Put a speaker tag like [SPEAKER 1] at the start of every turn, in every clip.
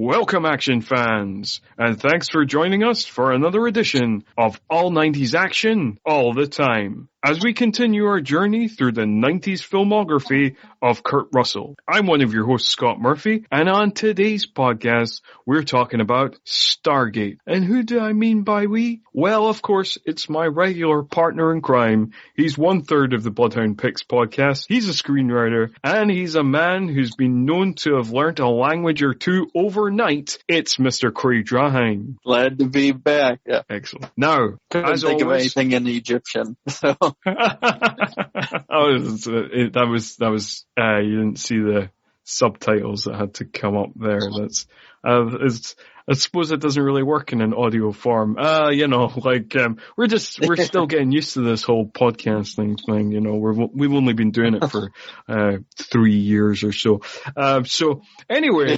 [SPEAKER 1] Welcome, action fans, and thanks for joining us for another edition of All 90s Action All the Time, as we continue our journey through the 90s filmography of Kurt Russell. I'm one of your hosts, Scott Murphy, and on today's podcast, we're talking about Stargate. And who do I mean by we? Well, of course, it's my regular partner in crime. He's 1/3 of the Bloodhound Picks podcast. He's a screenwriter, and he's a man who's been known to have learnt a language or two overnight. It's Mr. Craig Draheim.
[SPEAKER 2] Glad to be back. Yeah.
[SPEAKER 1] Excellent. Now,
[SPEAKER 2] couldn't think of anything in Egyptian. So.
[SPEAKER 1] You didn't see the subtitles that had to come up there. I suppose it doesn't really work in an audio form. We're still getting used to this whole podcasting thing. You know, we've only been doing it for 3 years or so. So anyway,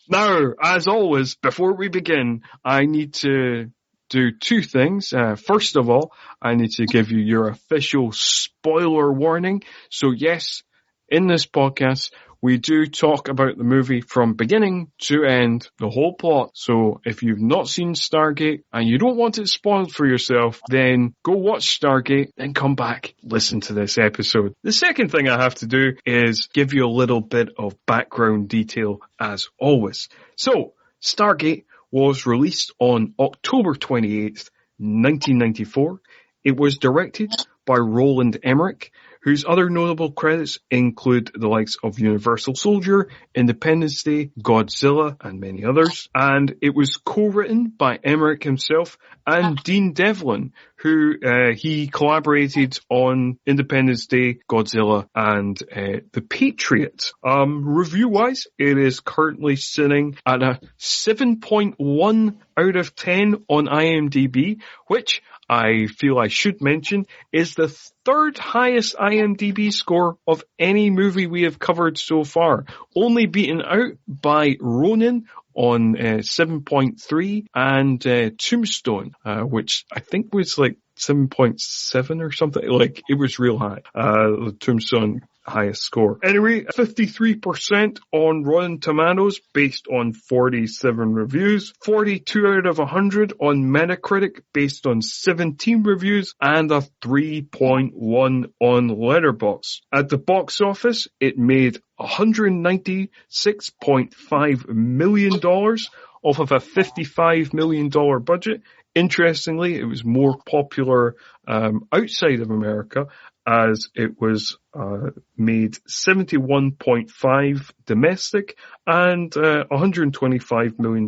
[SPEAKER 1] now, as always, before we begin, I need to do two things. First of all, I need to give you your official spoiler warning. So yes, in this podcast, we do talk about the movie from beginning to end, the whole plot. So if you've not seen Stargate and you don't want it spoiled for yourself, then go watch Stargate and come back, listen to this episode. The second thing I have to do is give you a little bit of background detail as always. So Stargate was released on October 28th, 1994. It was directed by Roland Emmerich, whose other notable credits include the likes of Universal Soldier, Independence Day, Godzilla, and many others. And it was co-written by Emmerich himself and Dean Devlin, who he collaborated on Independence Day, Godzilla, and The Patriot. Review-wise, it is currently sitting at a 7.1 out of 10 on IMDb, which I feel I should mention is the third highest IMDb score of any movie we have covered so far, only beaten out by Ronin on 7.3 and Tombstone, which I think was like 7.7 or something. Like, it was real high. Tombstone highest score. Anyway, 53% on Rotten Tomatoes based on 47 reviews, 42 out of 100 on Metacritic based on 17 reviews, and a 3.1 on Letterboxd. At the box office, it made $196.5 million off of a $55 million budget. Interestingly, it was more popular outside of America, as it was made 71.5 domestic and $125 million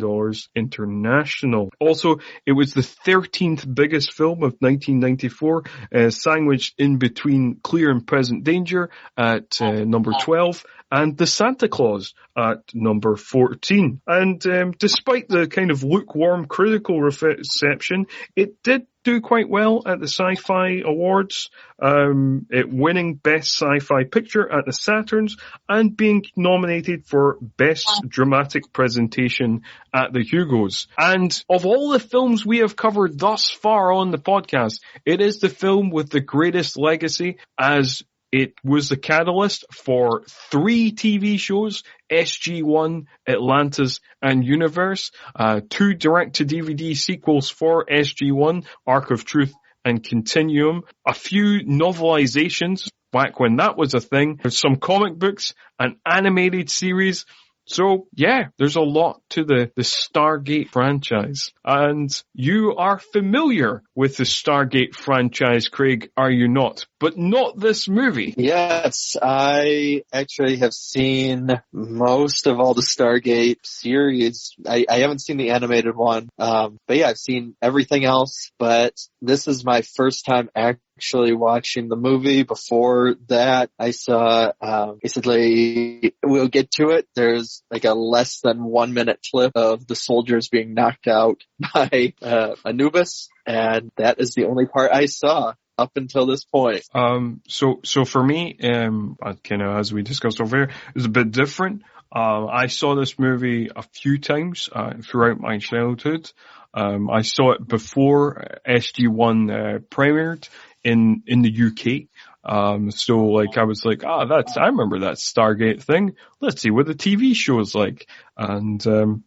[SPEAKER 1] international. Also, it was the 13th biggest film of 1994, sandwiched in between Clear and Present Danger at number 12 and The Santa Claus at number 14. And despite the kind of lukewarm critical reception, it did do quite well at the Sci-Fi Awards, it winning Best Sci-Fi Picture at the Saturns and being nominated for Best Dramatic Presentation at the Hugos. And of all the films we have covered thus far on the podcast, it is the film with the greatest legacy, as it was the catalyst for 3 TV shows, SG-1, Atlantis, and Universe, 2 direct-to-DVD sequels for SG-1, Arc of Truth and Continuum, a few novelizations back when that was a thing, some comic books, an animated series. So, yeah, there's a lot to the Stargate franchise. And you are familiar with the Stargate franchise, Craig, are you not? But not this movie.
[SPEAKER 2] Yes, I actually have seen most of all the Stargate series. I haven't seen the animated one. But yeah, I've seen everything else. But this is my first time actually watching the movie. Before that, I saw, basically, we'll get to it. There's like a less than 1 minute clip of the soldiers being knocked out by, Anubis. And that is the only part I saw up until this point.
[SPEAKER 1] So for me, kind of as we discussed over here, it was a bit different. I saw this movie a few times, throughout my childhood. I saw it before SG-1, premiered in the UK. So like I was like, I remember that Stargate thing. Let's see what the TV show is like. And then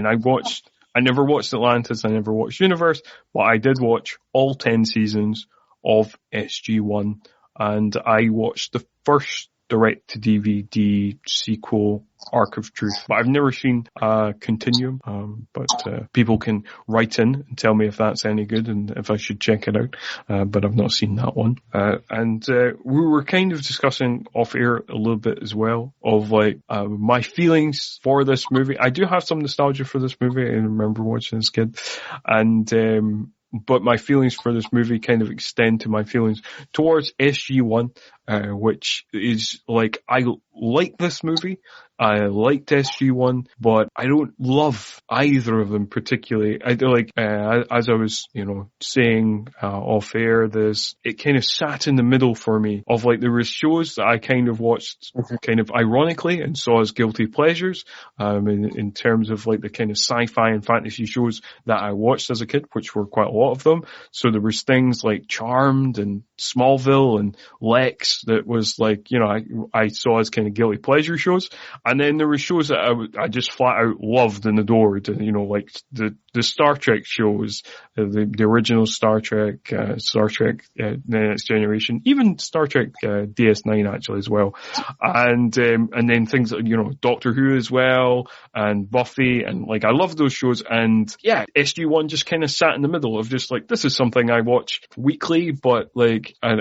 [SPEAKER 1] I never watched Atlantis, I never watched Universe, but I did watch all 10 seasons of SG-1, and I watched the first direct-to-DVD sequel, Arc of Truth, but I've never seen Continuum, but people can write in and tell me if that's any good and if I should check it out, but I've not seen that one. And we were kind of discussing off air a little bit as well of like my feelings for this movie. I do have some nostalgia for this movie. I remember watching as a kid, and but my feelings for this movie kind of extend to my feelings towards SG-1, which is like, I like this movie. I liked SG-1, but I don't love either of them particularly. I do like, as I was, saying, off air, it kind of sat in the middle for me of like, there were shows that I kind of watched kind of ironically and saw as guilty pleasures, in terms of like the kind of sci-fi and fantasy shows that I watched as a kid, which were quite a lot of them. So there was things like Charmed and Smallville and Lex that was like, I saw as kind of guilty pleasure shows. And then there were shows that I just flat out loved and adored, like the Star Trek shows, the original Star Trek, The Next Generation, even Star Trek, DS9 actually as well. And then things like, Doctor Who as well, and Buffy, and like, I love those shows. And yeah, SG-1 just kind of sat in the middle of just like, this is something I watch weekly, but like, I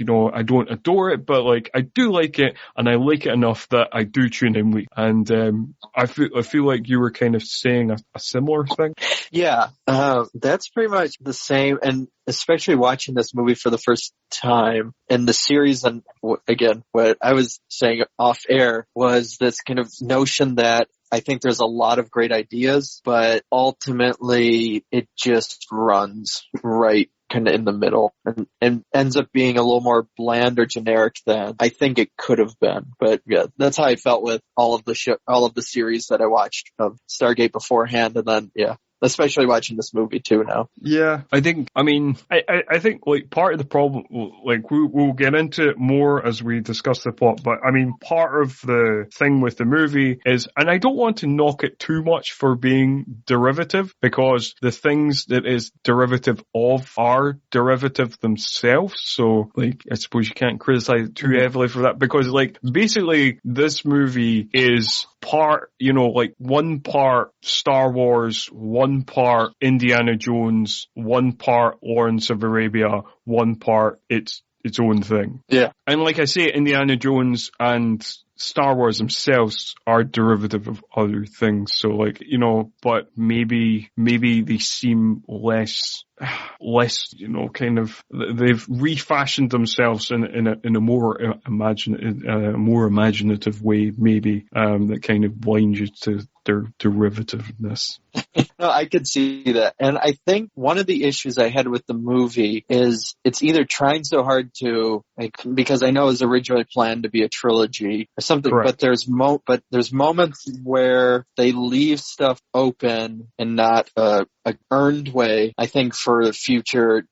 [SPEAKER 1] don't adore it, but like, I do like it, and I like it enough that I do tune in week. And, I feel like you were kind of saying a similar thing.
[SPEAKER 2] Yeah, that's pretty much the same, and especially watching this movie for the first time in the series, and again, what I was saying off air was this kind of notion that I think there's a lot of great ideas, but ultimately it just runs right kind of in the middle and ends up being a little more bland or generic than I think it could have been. But yeah, that's how I felt with all of the series that I watched of Stargate beforehand, and then especially watching this movie too now.
[SPEAKER 1] Yeah, I think like part of the problem, like we'll get into it more as we discuss the plot, but I mean, part of the thing with the movie is, and I don't want to knock it too much for being derivative, because the things that is derivative of are derivative themselves. So like, I suppose you can't criticize it too heavily for that, because like, basically this movie is part, like one part Star Wars, one part Indiana Jones, one part Lawrence of Arabia, one part its own thing.
[SPEAKER 2] Yeah.
[SPEAKER 1] And like I say, Indiana Jones and Star Wars themselves are derivative of other things. So like, but maybe they seem less, kind of, they've refashioned themselves in a more imaginative way, maybe, that kind of blinds you to their derivativeness.
[SPEAKER 2] No, I could see that. And I think one of the issues I had with the movie is it's either trying so hard to, like, because I know it was originally planned to be a trilogy or something, correct, but there's moments where they leave stuff open and not a earned way, I think, for future,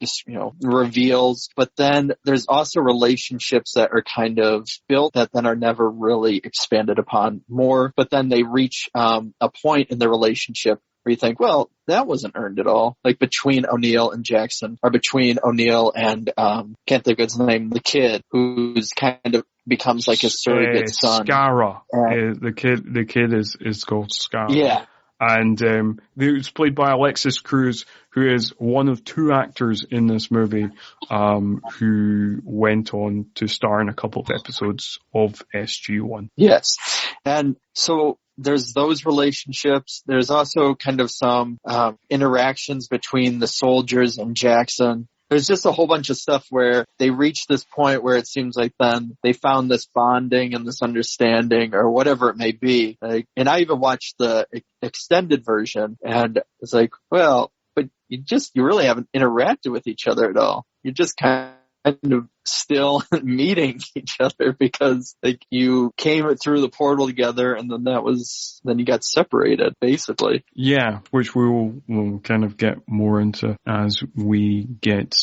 [SPEAKER 2] reveals. But then there's also relationships that are kind of built that then are never really expanded upon more. But then they reach a point in the relationship where you think, well, that wasn't earned at all. Like between O'Neill and Jackson, or between O'Neill and, can't think of his name, the kid, who's kind of becomes like his surrogate son.
[SPEAKER 1] Scara. The kid is called Scara.
[SPEAKER 2] Yeah.
[SPEAKER 1] And he was played by Alexis Cruz, who is one of two actors in this movie who went on to star in a couple of episodes of SG-1.
[SPEAKER 2] Yes. And so there's those relationships. There's also kind of some interactions between the soldiers and Jackson. There's just a whole bunch of stuff where they reach this point where it seems like then they found this bonding and this understanding or whatever it may be. Like, and I even watched the extended version, and it's like, well, but you really haven't interacted with each other at all. You're just kind of still meeting each other because like you came through the portal together, and then you got separated basically.
[SPEAKER 1] Yeah, which we'll kind of get more into as we get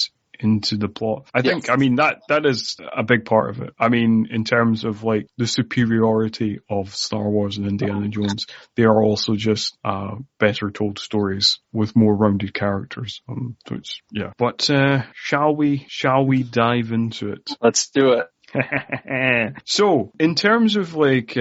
[SPEAKER 1] into the plot. I think, I mean, that is a big part of it. I mean, in terms of like the superiority of Star Wars and Indiana Jones, they are also just better told stories with more rounded characters. So it's, yeah. But shall we dive into it?
[SPEAKER 2] Let's do it.
[SPEAKER 1] So, in terms of like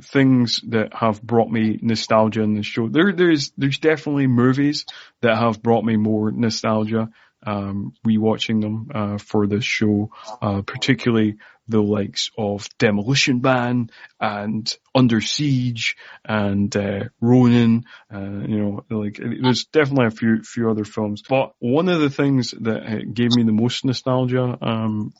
[SPEAKER 1] things that have brought me nostalgia in the show, there's definitely movies that have brought me more nostalgia. Rewatching them for this show, particularly the likes of Demolition Man and Under Siege and Ronin. Like there's definitely a few other films. But one of the things that gave me the most nostalgia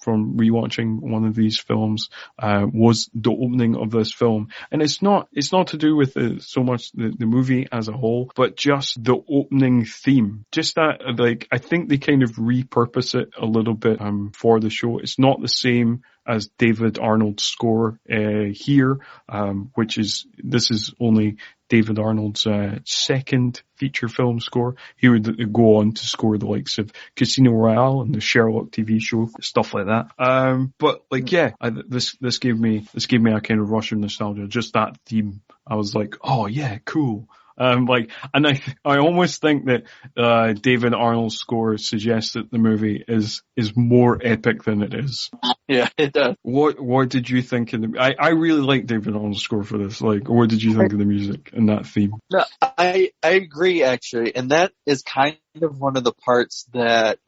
[SPEAKER 1] from rewatching one of these films was the opening of this film, and it's not to do with so much the movie as a whole, but just the opening theme. Just that, like, I think they kind of repurpose it a little bit for the show. It's not the same as David Arnold's score here, this is only David Arnold's second feature film score. He would go on to score the likes of Casino Royale and the Sherlock TV show, stuff like that. But like, yeah, this gave me a kind of rush of nostalgia. Just that theme, I was like, oh yeah, cool. And I almost think that David Arnold's score suggests that the movie is more epic than it is.
[SPEAKER 2] Yeah, it does.
[SPEAKER 1] What did you think I really like David Arnold's score for this. Like, what did you think of the music and that theme?
[SPEAKER 2] No, I agree actually, and that is kind of one of the parts that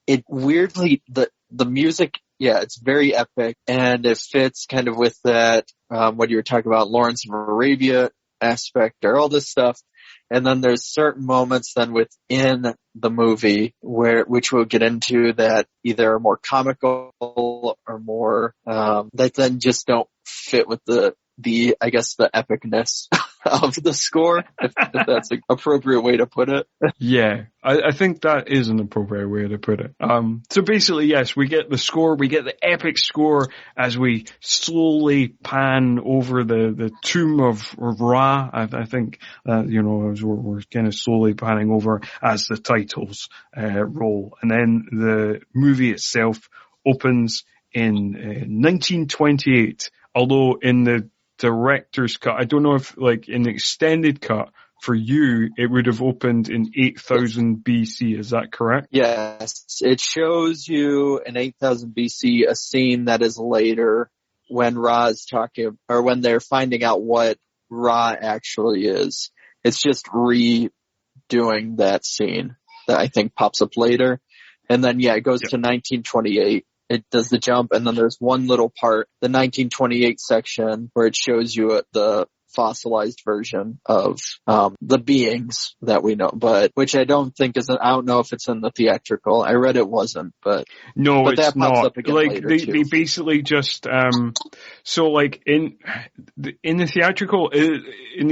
[SPEAKER 2] it weirdly the music. Yeah, it's very epic, and it fits kind of with that what you were talking about, Lawrence of Arabia aspect or all this stuff. And then there's certain moments then within the movie which we'll get into, that either are more comical or more that then just don't fit with the I guess the epicness of the score, if that's an appropriate way to put it.
[SPEAKER 1] Yeah, I think that is an appropriate way to put it. So basically, yes, we get the score, we get the epic score as we slowly pan over the tomb of Ra. I think, as we're kind of slowly panning over as the titles roll. And then the movie itself opens in 1928, although in the director's cut, I don't know if like in the extended cut for you, it would have opened in 8000 BC. Is that correct?
[SPEAKER 2] Yes. It shows you in 8000 BC a scene that is later when Ra is talking, or when they're finding out what Ra actually is. It's just redoing that scene that I think pops up later. And then, yeah, it goes to 1928. It does the jump, and then there's one little part, the 1928 section, where it shows you the fossilized version of the beings that we know, but which I don't think I don't know if it's in the theatrical. I read it wasn't, but
[SPEAKER 1] no,
[SPEAKER 2] but
[SPEAKER 1] it's
[SPEAKER 2] that pops
[SPEAKER 1] not.
[SPEAKER 2] up again
[SPEAKER 1] like
[SPEAKER 2] later
[SPEAKER 1] they basically just so like in the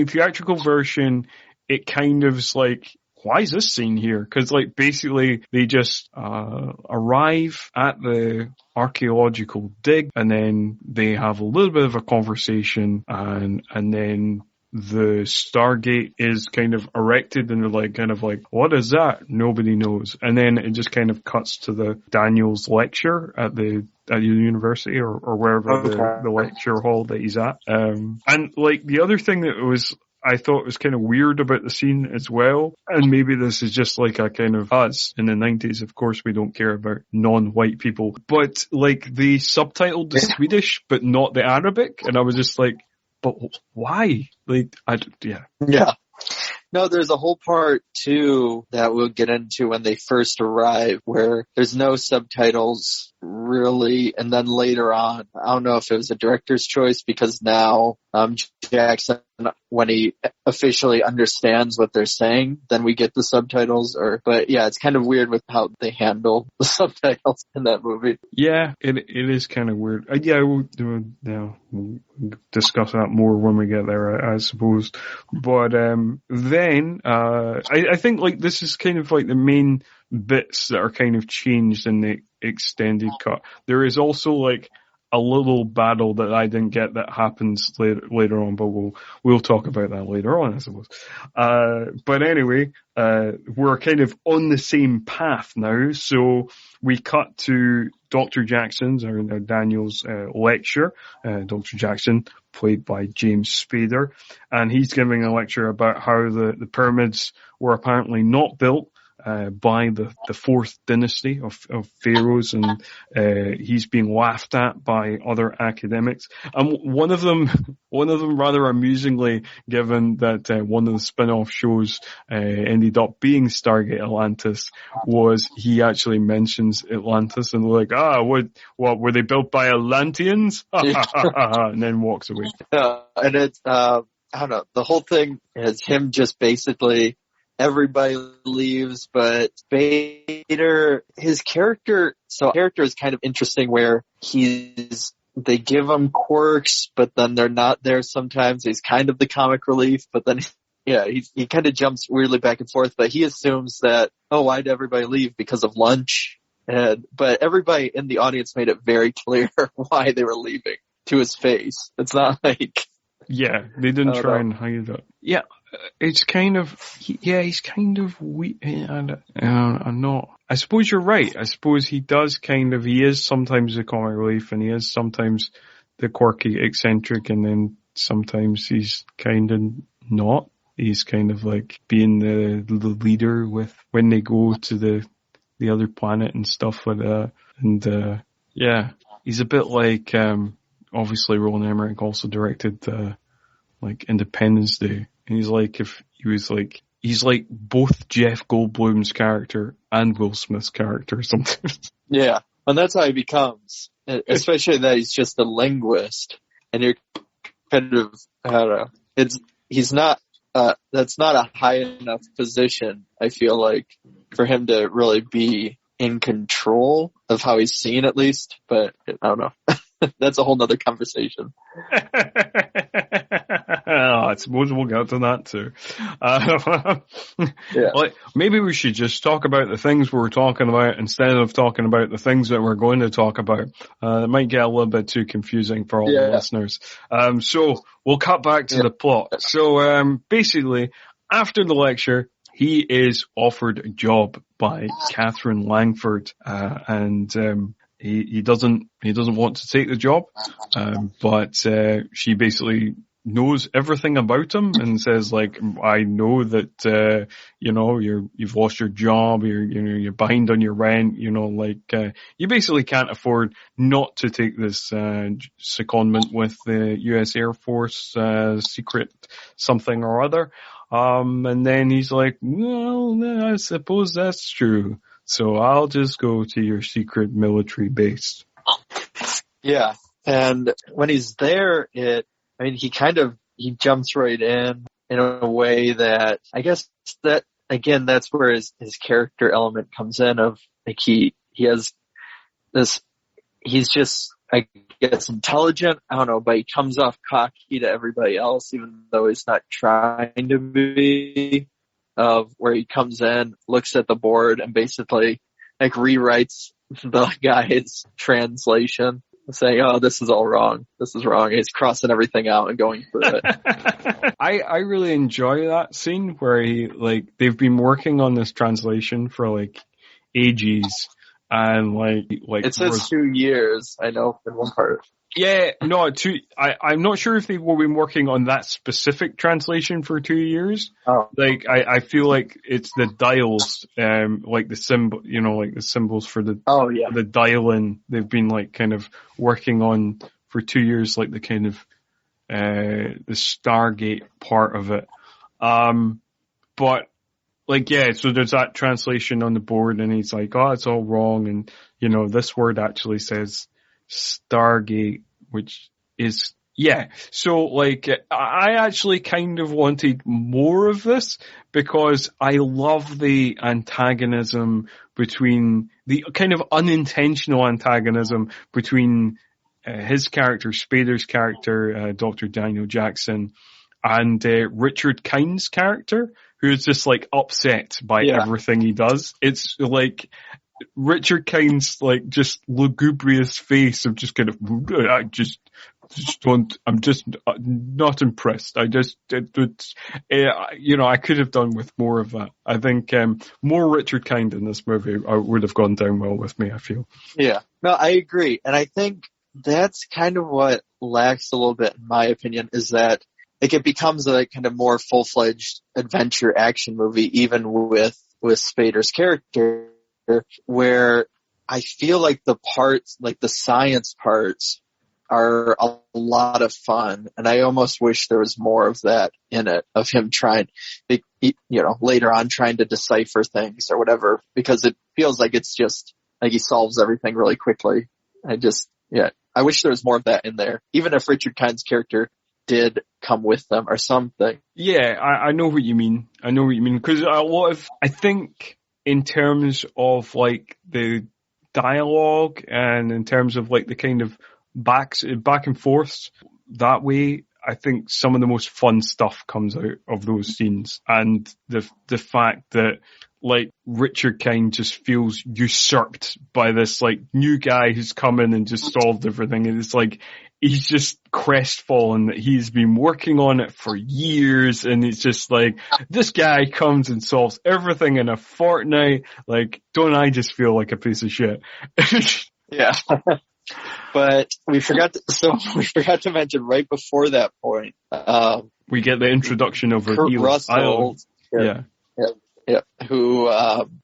[SPEAKER 1] theatrical version, it kind of is like, why is this scene here? Because like basically they just arrive at the archaeological dig, and then they have a little bit of a conversation, and then the Stargate is kind of erected, and they're like kind of like, what is that? Nobody knows. And then it just kind of cuts to the Daniel's lecture at the university or wherever the lecture hall that he's at. And like the other thing that I thought was kind of weird about the scene as well, and maybe this is just like a kind of us in the 90s, of course we don't care about non-white people, but like they subtitled the Swedish but not the Arabic, and I was just like, but why? Like, yeah.
[SPEAKER 2] No, there's a whole part too that we'll get into when they first arrive, where there's no subtitles really, and then later on, I don't know if it was a director's choice, because now Jackson, when he officially understands what they're saying, then we get the subtitles. But yeah, it's kind of weird with how they handle the subtitles in that movie.
[SPEAKER 1] Yeah, it is kind of weird. We'll discuss that more when we get there, I suppose. But then I think like this is kind of like the main bits that are kind of changed in the extended cut. There is also like a little battle that I didn't get that happens later on, but we'll talk about that later on, I suppose. But anyway, we're kind of on the same path now, so we cut to Dr. Jackson's, or Daniel's, lecture. Dr. Jackson, played by James Spader, and he's giving a lecture about how the pyramids were apparently not built by the fourth dynasty of pharaohs, and he's being laughed at by other academics. And one of them rather amusingly, given that one of the spin-off shows ended up being Stargate Atlantis, was he actually mentions Atlantis, and they're like, what were they built by Atlanteans? And then walks away.
[SPEAKER 2] And it's I don't know, the whole thing is him just basically, everybody leaves, but Vader, his character is kind of interesting, where they give him quirks, but then they're not there sometimes. He's kind of the comic relief, but then, he kind of jumps weirdly back and forth, but he assumes that, why'd everybody leave? Because of lunch. But everybody in the audience made it very clear why they were leaving to his face. It's not like...
[SPEAKER 1] Yeah, they didn't try and hide it. Yeah, it's kind of, he's kind of weak. I'm not, I suppose you're right. I suppose he is sometimes the comic relief, and he is sometimes the quirky eccentric, and then sometimes he's kind of not. He's kind of like being the leader when they go to the other planet and stuff like that. And, he's a bit like, obviously Roland Emmerich also directed Independence Day, and he's like both Jeff Goldblum's character and Will Smith's character sometimes.
[SPEAKER 2] Yeah, and that's how he becomes, especially that he's just a linguist, and you're kind of, I don't know, he's not, that's not a high enough position, I feel like, for him to really be in control of how he's seen, at least, but I don't know. That's a whole nother conversation.
[SPEAKER 1] I suppose we'll get to that too. Maybe we should just talk about the things we're talking about instead of talking about the things that we're going to talk about. It might get a little bit too confusing for all the listeners. So we'll cut back to the plot. So basically, after the lecture, he is offered a job by Catherine Langford, and he doesn't want to take the job, but she basically knows everything about him and says, I know that you've lost your job, you're behind on your rent, you basically can't afford not to take this secondment with the U.S. Air Force secret something or other. And then he's like, well, I suppose that's true. So I'll just go to your secret military base.
[SPEAKER 2] Yeah. And when he's there, he jumps right in a way that, I guess that, again, that's where his character element comes in, of he has this, he's just, I guess, intelligent, I don't know, but he comes off cocky to everybody else, even though he's not trying to be. Of where he comes in, looks at the board, and basically rewrites the guy's translation, saying, this is all wrong. This is wrong. He's crossing everything out and going through it.
[SPEAKER 1] I really enjoy that scene where they've been working on this translation for ages, and
[SPEAKER 2] it says 2 years, I know, in one part.
[SPEAKER 1] Yeah, no, I'm not sure if they will be working on that specific translation for 2 years.
[SPEAKER 2] Oh.
[SPEAKER 1] I feel like it's the dials, the symbol, the symbols for the, the dial-in, they've been kind of working on for 2 years, the kind of, the Stargate part of it. But, so there's that translation on the board, and he's like, it's all wrong, and, this word actually says Stargate, which is, so I actually kind of wanted more of this, because I love the antagonism between, the kind of unintentional antagonism between his character, Spader's character, Dr. Daniel Jackson, and Richard Kind's character, who's just upset by everything he does. It's Richard Kind's like just lugubrious face of just kind of, I just don't, I'm just not impressed. I just, I could have done with more of that. I think more Richard Kind in this movie would have gone down well with me, I feel.
[SPEAKER 2] Yeah, no, I agree. And I think that's kind of what lacks a little bit, in my opinion, is that like it becomes a kind of more full-fledged adventure action movie, even with Spader's character, where I feel like the parts, like the science parts, are a lot of fun, and I almost wish there was more of that in it, of him trying, later on trying to decipher things or whatever, because it feels like it's just like he solves everything really quickly. I wish there was more of that in there, even if Richard Kind's character did come with them or something.
[SPEAKER 1] Yeah, I know what you mean. Because I think in terms of like the dialogue and in terms of like the kind of back and forths that way, I think some of the most fun stuff comes out of those scenes, and the fact that like Richard Kind just feels usurped by this like new guy who's come in and just solved everything, and it's like he's just crestfallen that he's been working on it for years, and it's just like this guy comes and solves everything in a fortnight. Like, don't I just feel like a piece of shit?
[SPEAKER 2] Yeah. But we forgot to mention right before that point.
[SPEAKER 1] We get the introduction of
[SPEAKER 2] Kurt Russell.
[SPEAKER 1] Yeah.
[SPEAKER 2] Who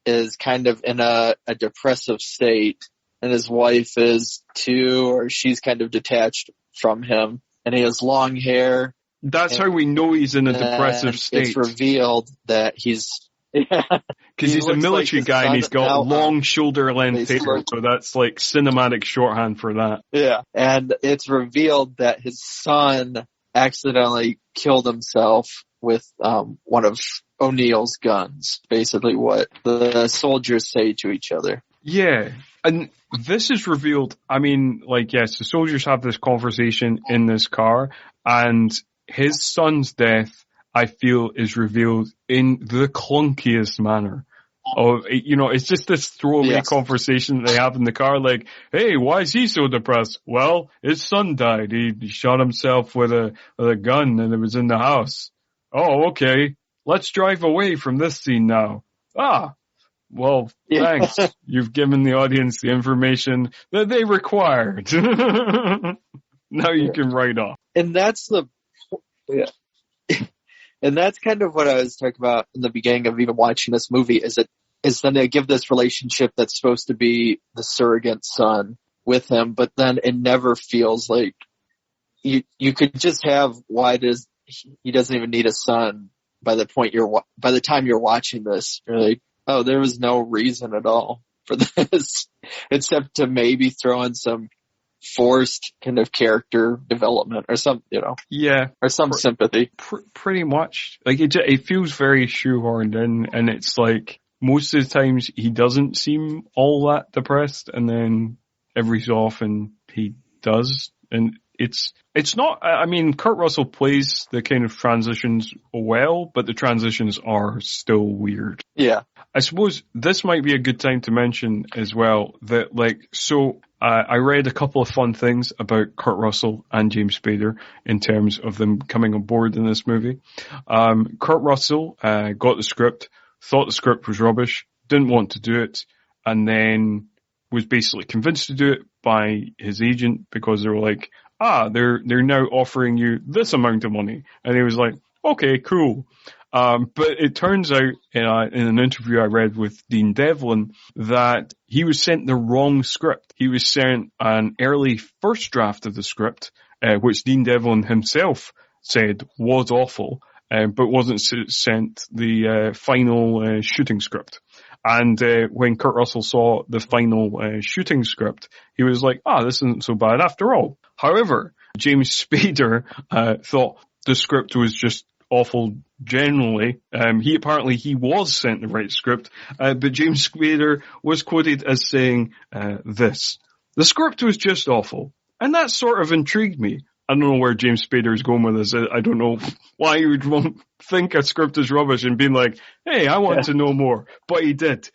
[SPEAKER 2] is kind of in a depressive state, and his wife is too, or she's kind of detached from him, and he has long hair.
[SPEAKER 1] That's how we know he's in a depressive state.
[SPEAKER 2] It's revealed that he's
[SPEAKER 1] because he's a military guy and he's got long shoulder length hair, so that's like cinematic shorthand for that.
[SPEAKER 2] Yeah, and it's revealed that his son accidentally killed himself with one of O'Neill's guns, basically what the soldiers say to each other.
[SPEAKER 1] Yeah, and this is revealed, I mean, like, yes, the soldiers have this conversation in this car, and his son's death, I feel, is revealed in the clunkiest manner. It's just this throwaway conversation that they have in the car, like, hey, why is he so depressed? Well, his son died. He shot himself with a gun, and it was in the house. Oh, okay. Let's drive away from this scene now. Well, thanks. You've given the audience the information that they required. Now you can write off.
[SPEAKER 2] And that's and that's kind of what I was talking about in the beginning of even watching this movie, is then they give this relationship that's supposed to be the surrogate son with him, but then it never feels like you could just have, he doesn't even need a son by the time you're watching this. You're like, oh, there was no reason at all for this, except to maybe throw in some forced kind of character development or some, or some sympathy.
[SPEAKER 1] Pretty much. Like, it feels very shoehorned in, and it's like, most of the times he doesn't seem all that depressed, and then every so often he does. And it's not, I mean, Kurt Russell plays the kind of transitions well, but the transitions are still weird.
[SPEAKER 2] Yeah.
[SPEAKER 1] I suppose this might be a good time to mention as well that, like, I read a couple of fun things about Kurt Russell and James Spader in terms of them coming on board in this movie. Kurt Russell got the script, thought the script was rubbish, didn't want to do it, and then was basically convinced to do it by his agent because they were like, they're now offering you this amount of money. And he was like, okay, cool. But it turns out in an interview I read with Dean Devlin that he was sent the wrong script. He was sent an early first draft of the script, which Dean Devlin himself said was awful, but wasn't sent the final shooting script. And when Kurt Russell saw the final shooting script, he was like, this isn't so bad after all. However, James Spader thought the script was just awful generally. He was sent the right script, but James Spader was quoted as saying this: "The script was just awful," and that sort of intrigued me. I don't know where James Spader is going with this. I don't know why you would think a script is rubbish and being like, hey, I want to know more. But he did.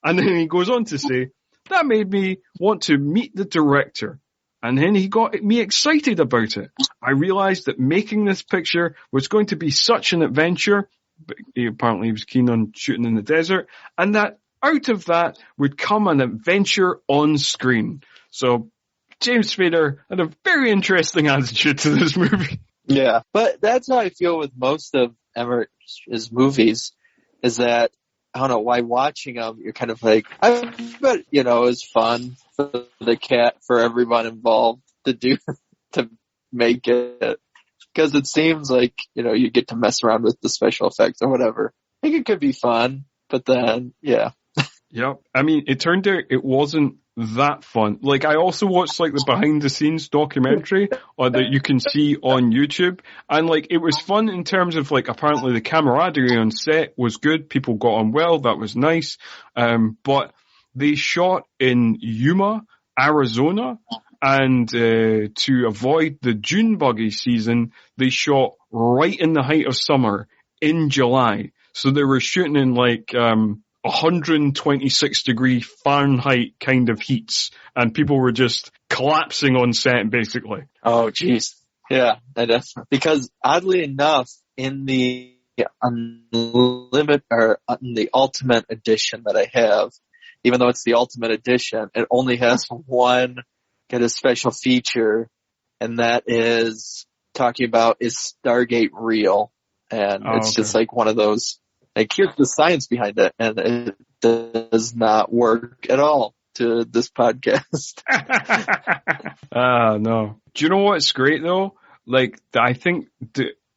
[SPEAKER 1] And then he goes on to say, that made me want to meet the director. And then he got me excited about it. I realized that making this picture was going to be such an adventure. But apparently he was keen on shooting in the desert. And that out of that would come an adventure on screen. So James Spader had a very interesting attitude to this movie.
[SPEAKER 2] Yeah, but that's how I feel with most of Emmerich's movies, is that, I don't know, why watching them, you're kind of like, I bet, it was fun for the cat, for everyone involved to make it. Because it seems like, you get to mess around with the special effects or whatever. I think it could be fun, but then, yeah.
[SPEAKER 1] Yep. I mean, it turned out it wasn't that fun. Like, I also watched, like, the behind-the-scenes documentary that you can see on YouTube. And, like, it was fun in terms of, like, apparently the camaraderie on set was good. People got on well. That was nice. But they shot in Yuma, Arizona. And to avoid the June buggy season, they shot right in the height of summer in July. So they were shooting in, like, 126 degree Fahrenheit kind of heats, and people were just collapsing on set, basically.
[SPEAKER 2] Oh, jeez. Yeah, because oddly enough, in the unlimited or in the Ultimate Edition that I have, even though it's the Ultimate Edition, it only has one kind of special feature, and that is talking about, is Stargate real? And it's just like one of those, like, here's the science behind it, and it does not work at all to this podcast.
[SPEAKER 1] No. Do you know what's great though? Like, I think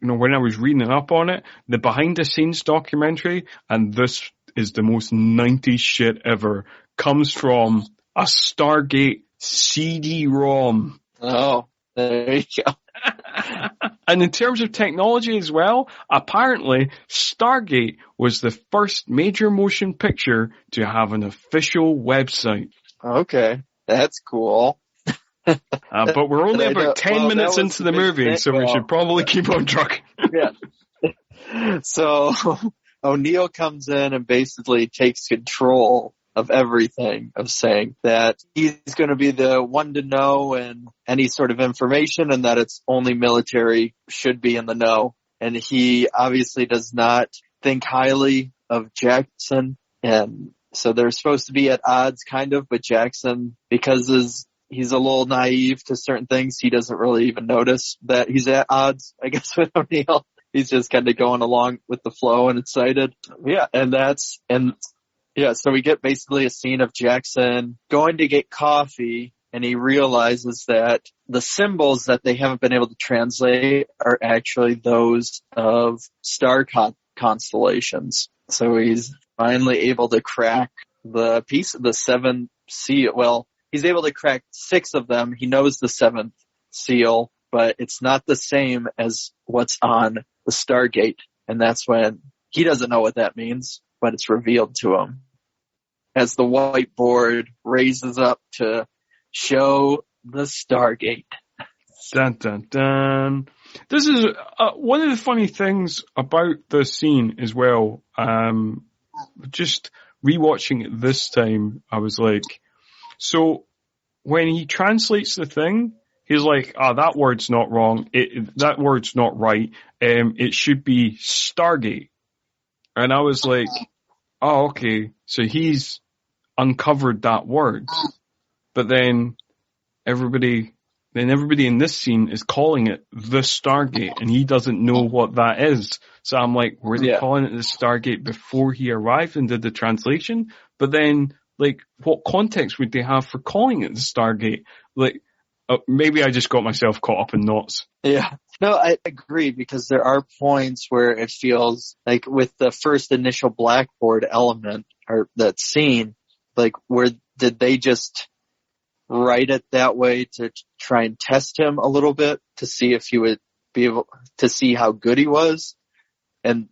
[SPEAKER 1] when I was reading up on it, the behind the scenes documentary, and this is the most 90s shit ever, comes from a Stargate CD-ROM.
[SPEAKER 2] Oh, there you go.
[SPEAKER 1] And in terms of technology as well, apparently Stargate was the first major motion picture to have an official website.
[SPEAKER 2] Okay, that's cool.
[SPEAKER 1] But we're only about 10 minutes into the movie, so we should probably keep on trucking.
[SPEAKER 2] Yeah. So O'Neill comes in and basically takes control of everything, of saying that he's going to be the one to know and any sort of information, and that it's only military should be in the know. And he obviously does not think highly of Jackson, and so they're supposed to be at odds, kind of, but Jackson, because he's a little naive to certain things, he doesn't really even notice that he's at odds, I guess, with O'Neill. He's just kind of going along with the flow and excited. Yeah, so we get basically a scene of Jackson going to get coffee, and he realizes that the symbols that they haven't been able to translate are actually those of star constellations. So he's finally able to crack the piece of the seventh seal. Well, he's able to crack 6 of them. He knows the 7th seal, but it's not the same as what's on the Stargate. And that's when he doesn't know what that means, but it's revealed to him as the whiteboard raises up to show the Stargate.
[SPEAKER 1] Dun, dun, dun. This is one of the funny things about the scene as well. Just rewatching it this time, I was like, so when he translates the thing, he's like, that word's not wrong. That word's not right. It should be Stargate. And I was like, oh, okay. So he's uncovered that word. But then everybody in this scene is calling it the Stargate, and he doesn't know what that is. So I'm like, were they calling it the Stargate before he arrived and did the translation? But then, like, what context would they have for calling it the Stargate? Like, maybe I just got myself caught up in knots.
[SPEAKER 2] Yeah. No, I agree, because there are points where it feels like with the first initial blackboard element, or that scene, like, where did they just write it that way to try and test him a little bit to see if he would be able to see how good he was? And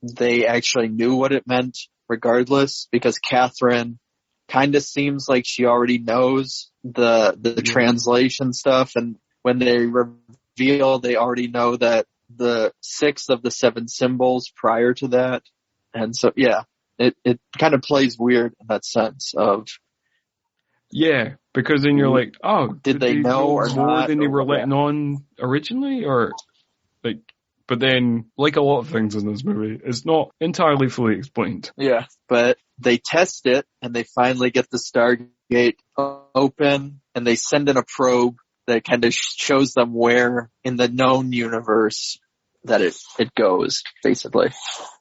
[SPEAKER 2] they actually knew what it meant regardless, because Catherine kind of seems like she already knows the translation stuff. And when they reveal, they already know that the 6 of the 7 symbols prior to that. And so, yeah. it kind of plays weird in that sense of,
[SPEAKER 1] Yeah, because then you're like, oh,
[SPEAKER 2] did they know or
[SPEAKER 1] more
[SPEAKER 2] not,
[SPEAKER 1] than they
[SPEAKER 2] or
[SPEAKER 1] were
[SPEAKER 2] what?
[SPEAKER 1] letting on originally, or like? But then, like a lot of things in this movie, it's not entirely fully explained.
[SPEAKER 2] Yeah, but they test it and they finally get the Stargate open, and they send in a probe that kind of shows them where in the known universe that it goes, basically.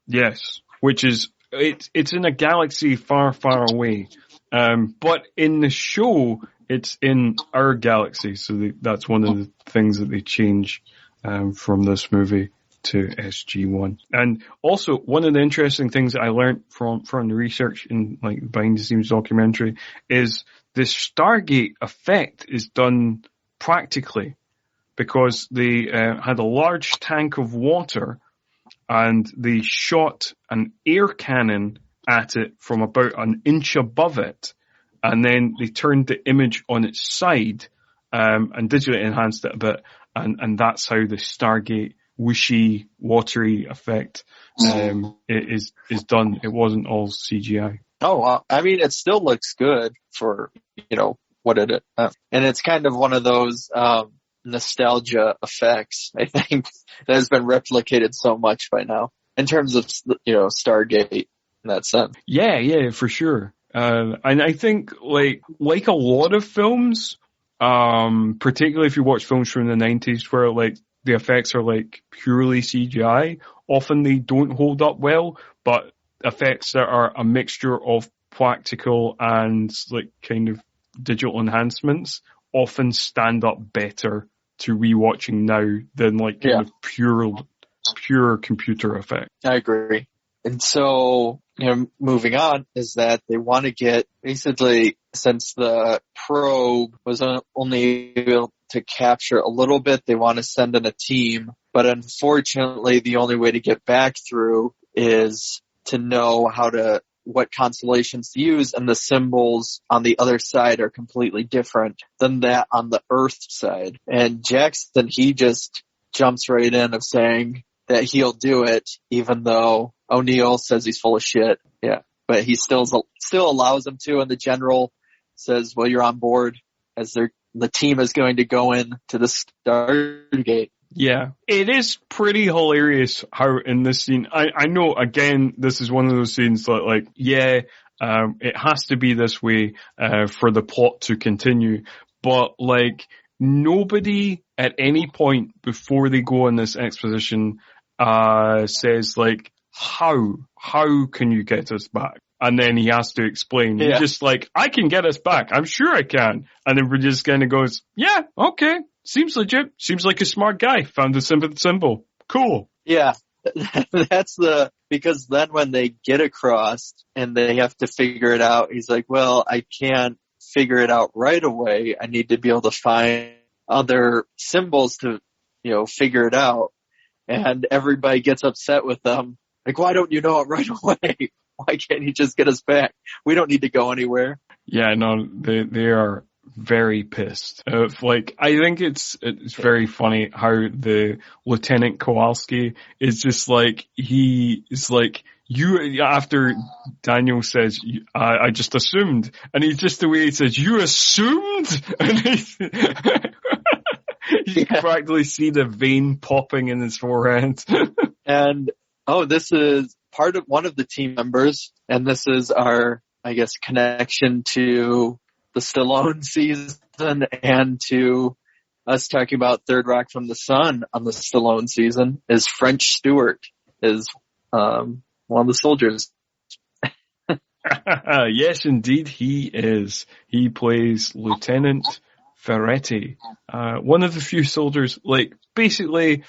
[SPEAKER 1] Yes, which is it's in a galaxy far, far away. But in the show, it's in our galaxy, so that's one of the things that they change from this movie to SG-1. And also, one of the interesting things that I learned from the research in like behind the scenes documentary is the Stargate effect is done practically, because they had a large tank of water and they shot an air cannon at it from about an inch above it, and then they turned the image on its side and digitally enhanced it a bit, and that's how the Stargate whooshy, watery effect is done. It wasn't all CGI.
[SPEAKER 2] Oh, wow. I mean, it still looks good for, what it is. And it's kind of one of those nostalgia effects, I think, that has been replicated so much by now in terms of, Stargate in that sense.
[SPEAKER 1] Yeah, for sure. And I think like a lot of films, particularly if you watch films from the 90s where like the effects are like purely CGI, often they don't hold up well, but effects that are a mixture of practical and like kind of digital enhancements often stand up better to rewatching now than like kind of pure computer effect.
[SPEAKER 2] I agree. And so, moving on is that they want to get, basically, since the probe was only able to capture a little bit, they want to send in a team. But unfortunately, the only way to get back through is to know what constellations to use, and the symbols on the other side are completely different than that on the Earth side. And Jackson, he just jumps right in of saying that he'll do it, even though O'Neill says he's full of shit. Yeah, but he still allows him to, and the general says, well, you're on board, as the team is going to go in to the Stargate.
[SPEAKER 1] Yeah, it is pretty hilarious how in this scene, I know, again, this is one of those scenes that like, it has to be this way for the plot to continue, but like nobody at any point before they go on this exposition says like, how can you get us back? And then he has to explain. Yeah. He's just like, I can get us back. I'm sure I can. And then just kind of goes, yeah, okay. Seems legit. Seems like a smart guy. Found the symbol. Cool.
[SPEAKER 2] Yeah. Because then when they get across and they have to figure it out, he's like, well, I can't figure it out right away. I need to be able to find other symbols to, figure it out. And everybody gets upset with them. Like, why don't you know it right away? Why can't you just get us back? We don't need to go anywhere.
[SPEAKER 1] Yeah, no, they are very pissed. I think it's very funny how the Lieutenant Kowalski is just like, he is like, you, after Daniel says, I just assumed, and he's just the way he says, you assumed? And you can practically see the vein popping in his forehead.
[SPEAKER 2] And, this is one of the team members, and this is our, I guess, connection to the Stallone season and to us talking about Third Rock from the Sun on the Stallone season, is French Stewart, is one of the soldiers.
[SPEAKER 1] Yes, indeed he is. He plays Lieutenant Ferretti, one of the few soldiers, like, basically,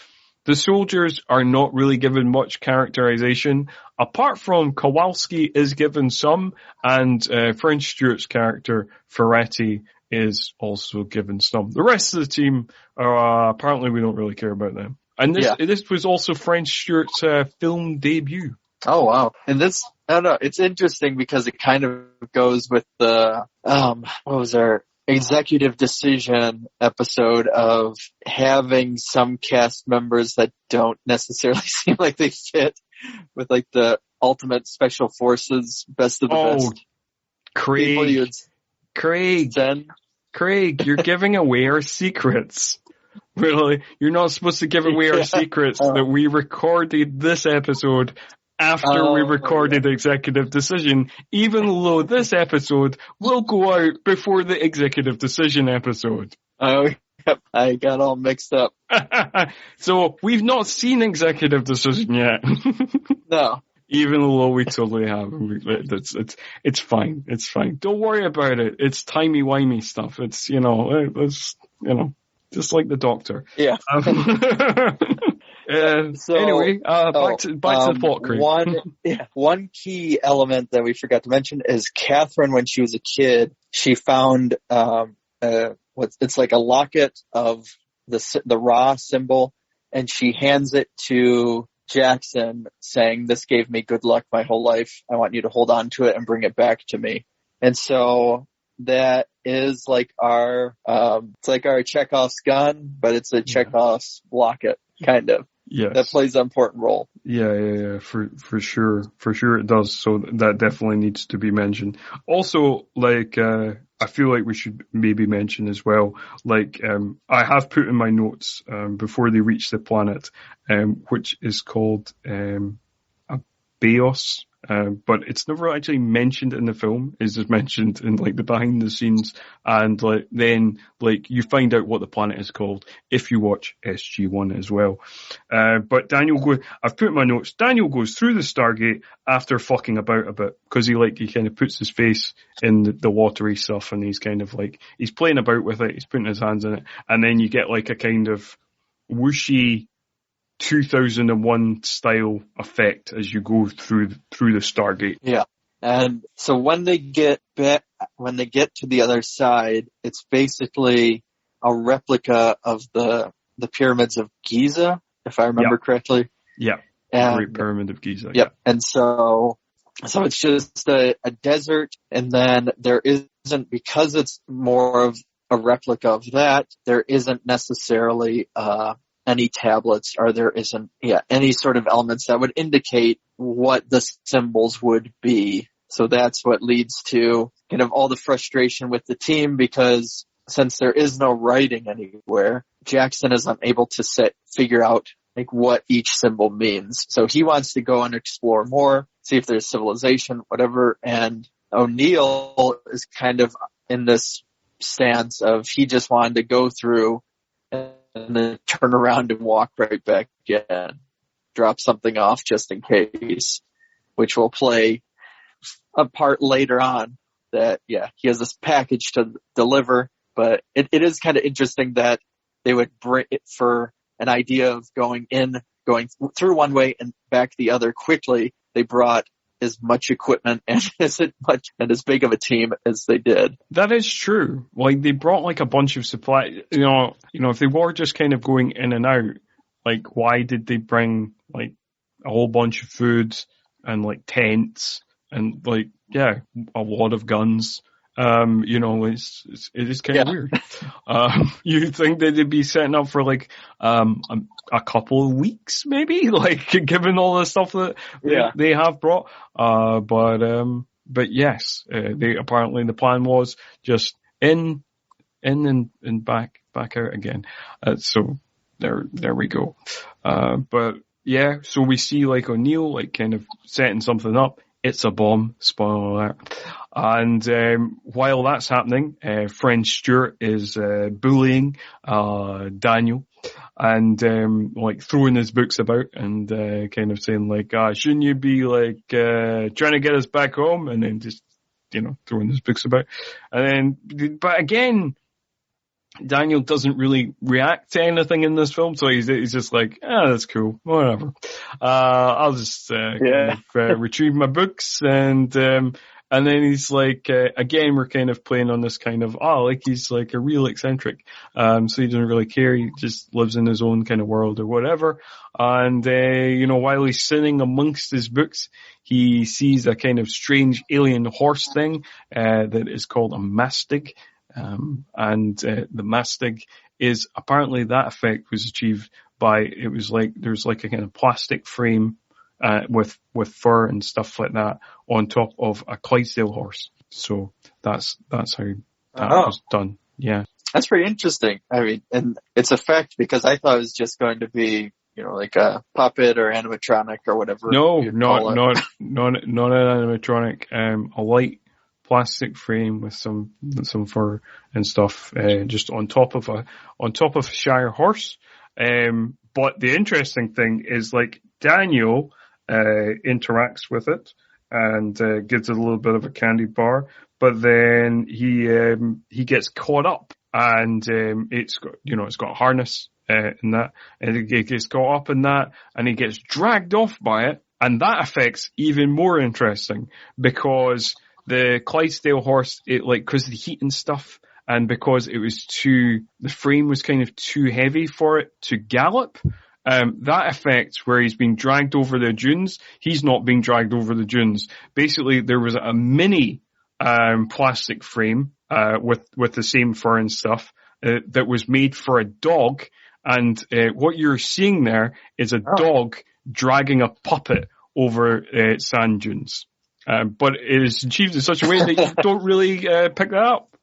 [SPEAKER 1] the soldiers are not really given much characterization, apart from Kowalski is given some, and French Stewart's character, Ferretti, is also given some. The rest of the team, apparently we don't really care about them. And this was also French Stewart's film debut.
[SPEAKER 2] Oh, wow. And this, I don't know, it's interesting because it kind of goes with the, what was our executive decision episode of having some cast members that don't necessarily seem like they fit with like the ultimate special forces, best of the best people you'd send.
[SPEAKER 1] Craig, you're giving away our secrets. Really, you're not supposed to give away our secrets that we recorded this episode after we recorded Executive Decision, even though this episode will go out before the Executive Decision episode.
[SPEAKER 2] Oh, yep, I got all mixed up.
[SPEAKER 1] So, we've not seen Executive Decision yet.
[SPEAKER 2] No.
[SPEAKER 1] Even though we totally have. It's fine. It's fine. Don't worry about it. It's timey-wimey stuff. It's, just like the Doctor.
[SPEAKER 2] Yeah.
[SPEAKER 1] Anyway, back to the plot, Craig.
[SPEAKER 2] One key element that we forgot to mention is Catherine, when she was a kid, she found it's like a locket of the Ra symbol, and she hands it to Jackson, saying, "This gave me good luck my whole life. I want you to hold on to it and bring it back to me." And so that is like it's like our Chekhov's gun, but it's a Chekhov's locket, kind of.
[SPEAKER 1] Yes.
[SPEAKER 2] That plays an important role.
[SPEAKER 1] Yeah, for sure. For sure it does. So that definitely needs to be mentioned. Also, I feel like we should maybe mention as well, I have put in my notes, before they reach the planet, which is called, Bios. But it's never actually mentioned in the film. It's just mentioned in the behind the scenes, and then you find out what the planet is called if you watch SG-1 as well. But I've put in my notes, Daniel goes through the Stargate after fucking about a bit, because he kind of puts his face in the watery stuff, and he's kind of he's playing about with it, he's putting his hands in it, and then you get a kind of whooshy 2001 style effect as you go through the Stargate.
[SPEAKER 2] Yeah. And so when they get to the other side, it's basically a replica of the pyramids of Giza, if I remember correctly.
[SPEAKER 1] Yeah.
[SPEAKER 2] And,
[SPEAKER 1] Great Pyramid of Giza.
[SPEAKER 2] Yep. And so it's just a desert, and then there isn't, because it's more of a replica of that, there isn't necessarily any tablets, or there isn't any sort of elements that would indicate what the symbols would be. So that's what leads to kind of all the frustration with the team, because since there is no writing anywhere, Jackson is unable to figure out what each symbol means. So he wants to go and explore more, see if there's civilization, whatever. And O'Neill is kind of in this stance of he just wanted to go through and then turn around and walk right back again, drop something off just in case, which will play a part later on. That he has this package to deliver, but it is kind of interesting that they would bring it for an idea of going through one way and back the other quickly. They brought as much equipment and as big of a team as they did.
[SPEAKER 1] That is true. They brought a bunch of supply. If they were just kind of going in and out, why did they bring a whole bunch of food and tents and a lot of guns? It is kind of weird. You'd think that they'd be setting up for a couple of weeks, maybe, given all the stuff that they have brought. But yes, apparently the plan was just in and back out again. So there we go. But yeah, so we see O'Neill kind of setting something up. It's a bomb, spoiler alert. And while that's happening, friend Stuart is bullying Daniel and throwing his books about and kind of saying shouldn't you be trying to get us back home, and then just throwing his books about. And then, but again, Daniel doesn't really react to anything in this film, so he's just that's cool, whatever. I'll just retrieve my books, and then he's again, we're kind of playing on this kind of he's a real eccentric, so he doesn't really care. He just lives in his own kind of world or whatever. And while he's sitting amongst his books, he sees a kind of strange alien horse thing that is called a mastig. And the mastig is apparently, that effect was achieved by, there's a kind of plastic frame with fur and stuff like that on top of a Clydesdale horse. So that's how that was done. Yeah.
[SPEAKER 2] That's pretty interesting. I mean, and it's a fact because I thought it was just going to be, like a puppet or animatronic or whatever.
[SPEAKER 1] No, not an animatronic. A light plastic frame with some fur and stuff, just on top of a Shire horse. But the interesting thing is, like, Daniel interacts with it and gives it a little bit of a candy bar, but then he gets caught up, and it's got a harness in that, and he gets caught up in that, and he gets dragged off by it, and that effect's even more interesting because the Clydesdale horse, because of the heat and stuff, and because the frame was kind of too heavy for it to gallop, that effect where he's being dragged over the dunes, he's not being dragged over the dunes. Basically, there was a mini plastic frame with the same fur and stuff that was made for a dog, and what you're seeing there is a dog dragging a puppet over sand dunes. But it is achieved in such a way that you don't really pick that up.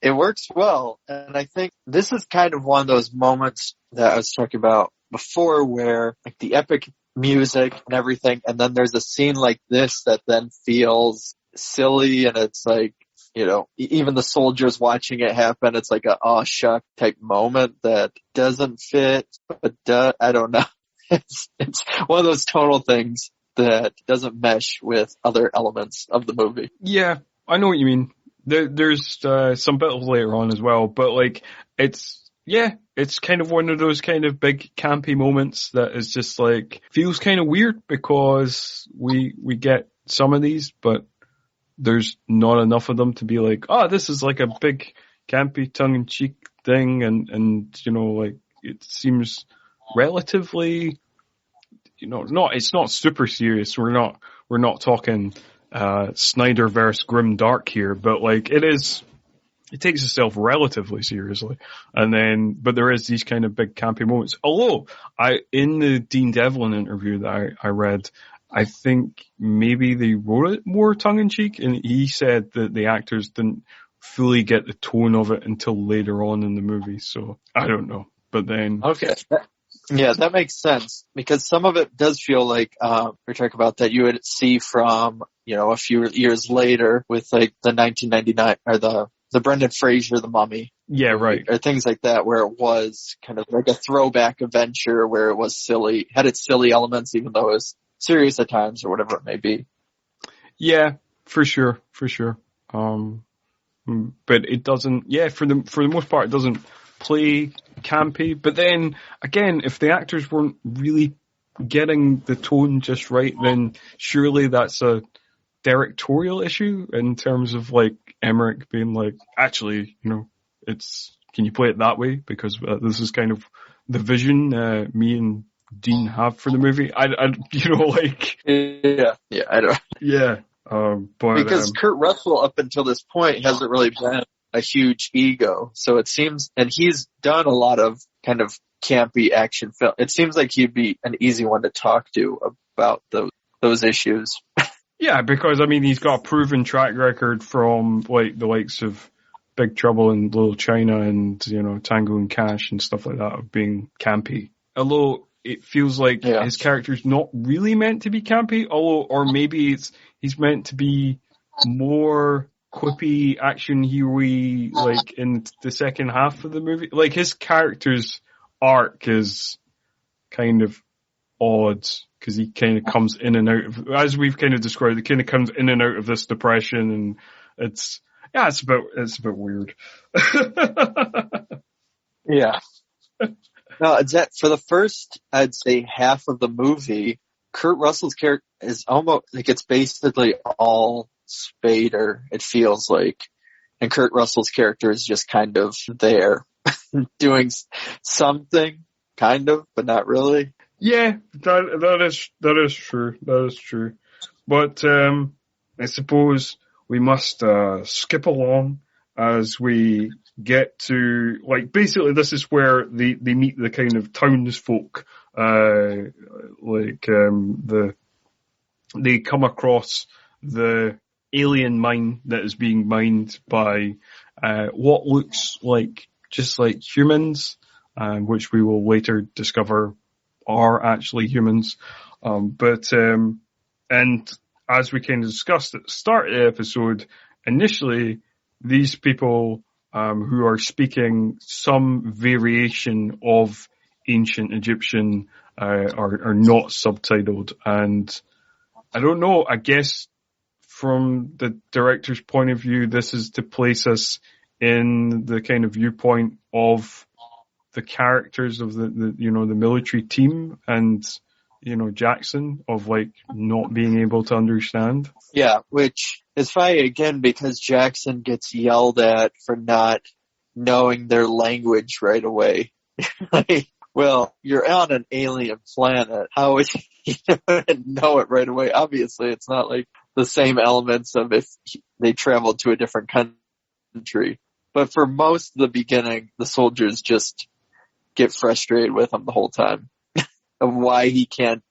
[SPEAKER 2] It works well, and I think this is kind of one of those moments that I was talking about before where, like, the epic music and everything, and then there's a scene like this that then feels silly, and it's like, even the soldiers watching it happen, it's like a aw shuck type moment that doesn't fit, but I don't know. It's one of those tonal things that doesn't mesh with other elements of the movie.
[SPEAKER 1] Yeah, I know what you mean. There's some bits later on as well, but like it's kind of one of those kind of big campy moments that is just like feels kind of weird because we get some of these, but there's not enough of them to be like, oh, this is like a big campy tongue-in-cheek thing, and like it seems relatively, it's not super serious. We're not talking Snyderverse grim dark here, but like it takes itself relatively seriously. But there is these kind of big campy moments. Although in the Dean Devlin interview that I read, I think maybe they wrote it more tongue-in-cheek, and he said that the actors didn't fully get the tone of it until later on in the movie. So I don't know. But then
[SPEAKER 2] okay. Yeah, that makes sense, because some of it does feel like we're talking about that you would see from, a few years later with like the 1999 or the Brendan Fraser, The Mummy.
[SPEAKER 1] Yeah, right.
[SPEAKER 2] Or things like that, where it was kind of like a throwback adventure where it was silly, had its silly elements, even though it was serious at times or whatever it may be.
[SPEAKER 1] Yeah, for sure. But it doesn't, for the most part, it doesn't play campy. But then again, if the actors weren't really getting the tone just right, then surely that's a directorial issue in terms of like Emmerich being like, actually, can you play it that way? Because this is kind of the vision me and Dean have for the movie. I don't.
[SPEAKER 2] Yeah, I don't.
[SPEAKER 1] Yeah. But
[SPEAKER 2] because Kurt Russell up until this point hasn't really been a huge ego, so it seems, and he's done a lot of kind of campy action film. It seems like he'd be an easy one to talk to about those issues.
[SPEAKER 1] Yeah, because he's got a proven track record from like the likes of Big Trouble in Little China and Tango and Cash and stuff like that of being campy. Although it feels like his character's not really meant to be campy, or maybe he's meant to be more quippy, action hero-y, like in the second half of the movie. Like his character's arc is kind of odd because he kind of comes in and out of, as we've kind of described, he kind of comes in and out of this depression, and it's a bit weird.
[SPEAKER 2] Yeah. No, it's that for the first, I'd say, half of the movie, Kurt Russell's character is almost like it's basically all Spader, it feels like. And Kurt Russell's character is just kind of there doing something, kind of, but not really.
[SPEAKER 1] Yeah, that is true. That is true. But I suppose we must skip along as we get to, like, basically this is where they meet the kind of townsfolk, they come across the alien mine that is being mined by what looks like just like humans, which we will later discover are actually humans. And as we kind of discussed at the start of the episode, initially these people who are speaking some variation of ancient Egyptian are not subtitled, and I don't know, I guess from the director's point of view, this is to place us in the kind of viewpoint of the characters of the military team and, Jackson, of like not being able to understand.
[SPEAKER 2] Yeah, which is funny again because Jackson gets yelled at for not knowing their language right away. Like, well, you're on an alien planet. How would you know it right away? Obviously, it's not like the same elements of if they traveled to a different country. But for most of the beginning, the soldiers just get frustrated with him the whole time of why he can't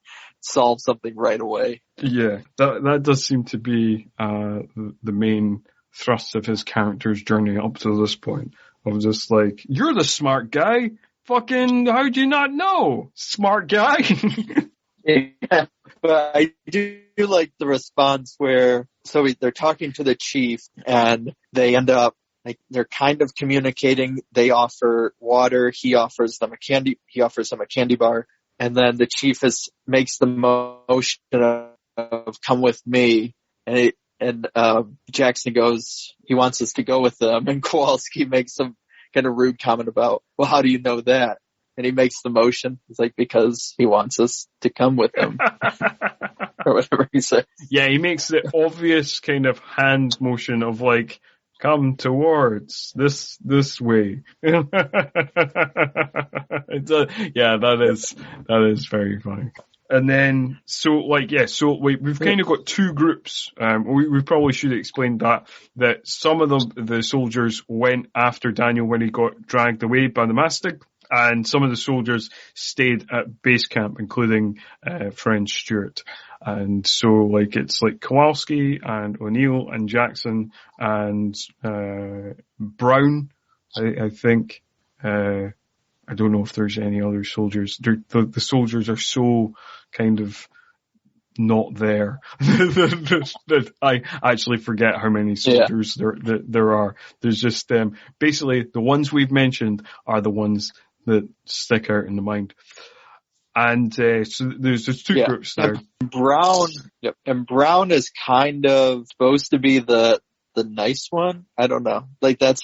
[SPEAKER 2] solve something right away.
[SPEAKER 1] Yeah, that does seem to be the main thrust of his character's journey up to this point. Of just like, you're the smart guy. Fucking, how'd you not know? Smart guy.
[SPEAKER 2] Yeah, but I do like the response where, they're talking to the chief and they end up, like, they're kind of communicating. They offer water. He offers them a candy bar. And then the chief makes the motion of come with me. And Jackson goes, he wants us to go with them. And Kowalski makes some kind of rude comment about, well, how do you know that? And he makes the motion. It's like, because he wants us to come with him. Or whatever he says.
[SPEAKER 1] Yeah, he makes the obvious kind of hand motion of like, come towards this way. Yeah, that is very funny. And then, we've kind of got two groups. We probably should explain that some of the soldiers went after Daniel when he got dragged away by the Mastic, and some of the soldiers stayed at base camp, including friend Stuart. And so, it's like Kowalski and O'Neill and Jackson and Brown, I think. I don't know if there's any other soldiers. The soldiers are so kind of not there that I actually forget how many soldiers there are. There's just basically the ones we've mentioned are the ones that stick out in the mind. And so there's two groups there.
[SPEAKER 2] And Brown is kind of supposed to be the nice one. I don't know. Like that's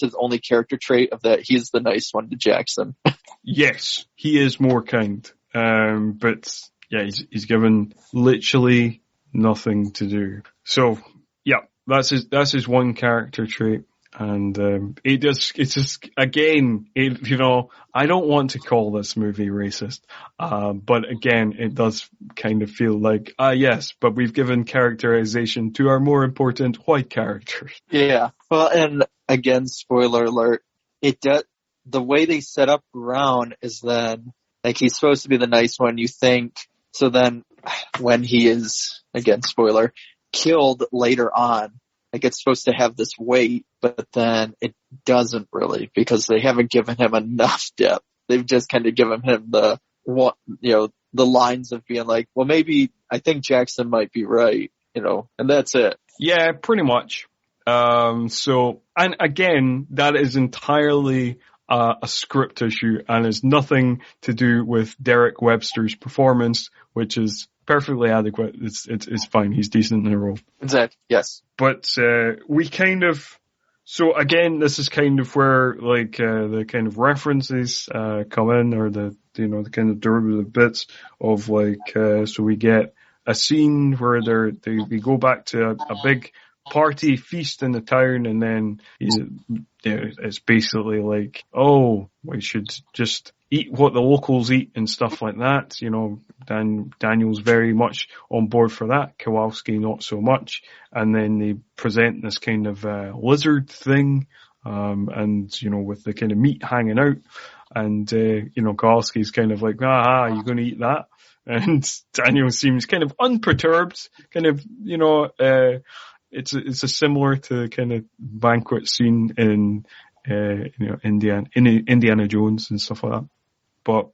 [SPEAKER 2] his only character trait of that he's the nice one to Jackson. Yes,
[SPEAKER 1] he is more kind. But yeah, he's given literally nothing to do. So yeah, that's his one character trait. And it's just again, I don't want to call this movie racist, but again, it does kind of feel like yes, but we've given characterization to our more important white characters.
[SPEAKER 2] Yeah, well, and again, spoiler alert, the way they set up Brown is then like he's supposed to be the nice one, you think. So then when he is, again, spoiler, killed later on. Like it's supposed to have this weight, but then it doesn't really because they haven't given him enough depth. They've just kind of given him the lines of being like, well, maybe I think Jackson might be right, and that's it.
[SPEAKER 1] Yeah, pretty much. So, and again, that is entirely a script issue and has nothing to do with Derek Webster's performance, which is perfectly adequate. It's fine. He's decent in the role.
[SPEAKER 2] Exactly. Yes.
[SPEAKER 1] But we kind of. So again, this is kind of where the kind of references come in, or the kind of derivative bits of so we get a scene where we go back to a big party feast in the town, and then it's basically like, oh, we should just eat what the locals eat and stuff like that. Daniel's very much on board for that. Kowalski not so much. And then they present this kind of lizard thing, and with the kind of meat hanging out. And, Kowalski's kind of like, you're going to eat that? And Daniel seems kind of unperturbed, kind of, it's a similar to kind of banquet scene in, Indiana Jones and stuff like that. But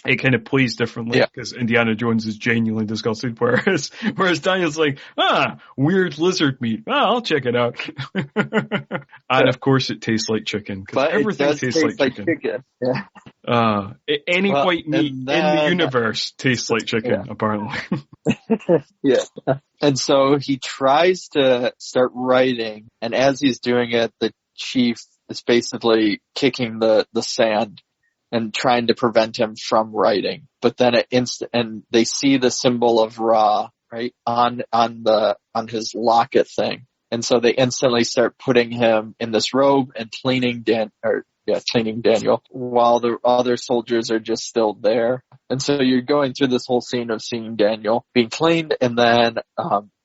[SPEAKER 1] it kind of plays differently because Indiana Jones is genuinely disgusted, whereas Daniel's like, weird lizard meat. I'll check it out. And of course it tastes like chicken because everything tastes like chicken.
[SPEAKER 2] Yeah.
[SPEAKER 1] Any white meat in the universe tastes like chicken, apparently.
[SPEAKER 2] Yeah. And so he tries to start writing, and as he's doing it, the chief is basically kicking the sand and trying to prevent him from writing. But then and they see the symbol of Ra, right, on his locket thing. And so they instantly start putting him in this robe and cleaning Daniel while the other soldiers are just still there. And so you're going through this whole scene of seeing Daniel being cleaned, and then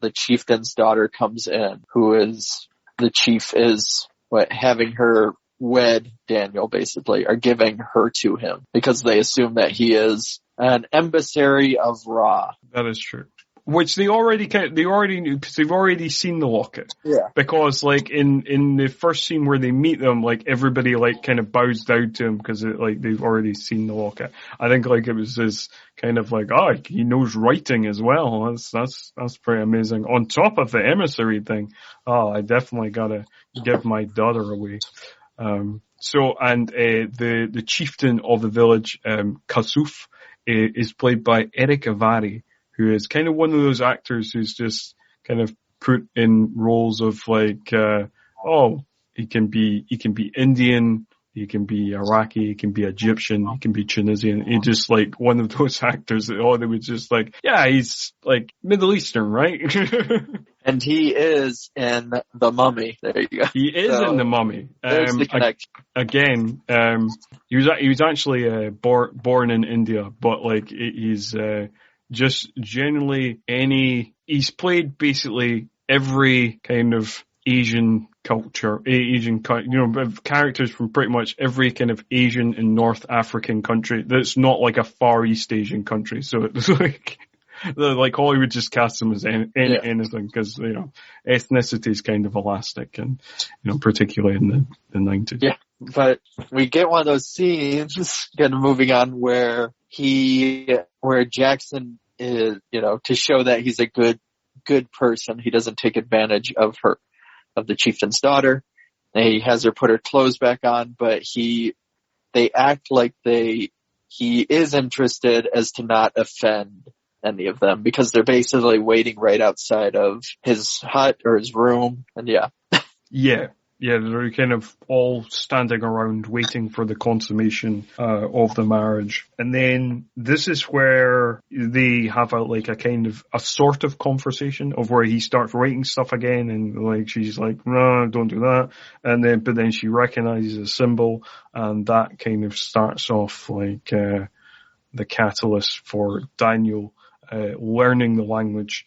[SPEAKER 2] the chieftain's daughter comes in, the chief is having her wed Daniel, basically, are giving her to him because they assume that he is an emissary of Ra.
[SPEAKER 1] That is true. Which they already knew because they've already seen the locket.
[SPEAKER 2] Yeah.
[SPEAKER 1] Because like in the first scene where they meet them, like everybody like kind of bows down to him because they've already seen the locket. I think like it was this kind of like, he knows writing as well. That's pretty amazing. On top of the emissary thing, I definitely gotta give my daughter away. The chieftain of the village, Kasuf, is played by Eric Avari, who is kind of one of those actors who's just kind of put in roles of like, he can be Indian, he can be Iraqi, he can be Egyptian, he can be Tunisian. He's just like one of those actors that they would just like, he's like Middle Eastern, right?
[SPEAKER 2] And he is in The Mummy. There you go.
[SPEAKER 1] He is in The Mummy.
[SPEAKER 2] There's the connection.
[SPEAKER 1] Again, he was actually born in India, but like he's just generally he's played basically every kind of Asian culture, characters from pretty much every kind of Asian and North African country that's not like a Far East Asian country. So it's like Hollywood just casts him as anything because, ethnicity is kind of elastic and, particularly in the 90s.
[SPEAKER 2] Yeah, but we get one of those scenes, kind of moving on, where Jackson is, to show that he's a good person, he doesn't take advantage of the chieftain's daughter. He has her put her clothes back on, but they act like he is interested as to not offend any of them because they're basically waiting right outside of his hut or his room. And they're kind of all standing around waiting for the consummation of the marriage. And then this is where they have a sort of conversation of where he starts writing stuff again, and like she's like, no, don't do that. But then she recognizes a symbol, and that kind of starts off like the catalyst for Daniel learning the language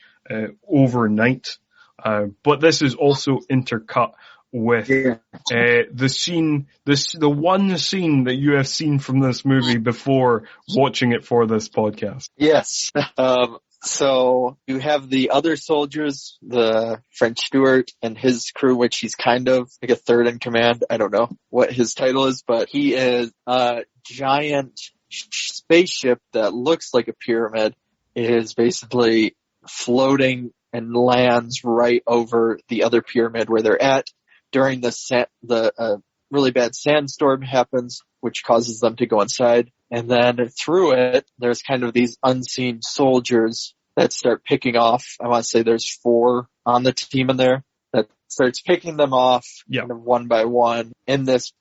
[SPEAKER 2] overnight. But this is also intercut with the one scene that you have seen from this movie before watching it for this podcast. Yes. So you have the other soldiers, the French Steward and his crew, which he's kind of like a third in command. I don't know what his title is, but he is a giant spaceship that looks like a pyramid. It is basically floating and lands right over the other pyramid where they're at. During the really bad sandstorm happens, which causes them to go inside. And then through it, there's kind of these unseen soldiers that start picking off. I want to say there's 4 on the team in there that starts picking them off kind of one by one in this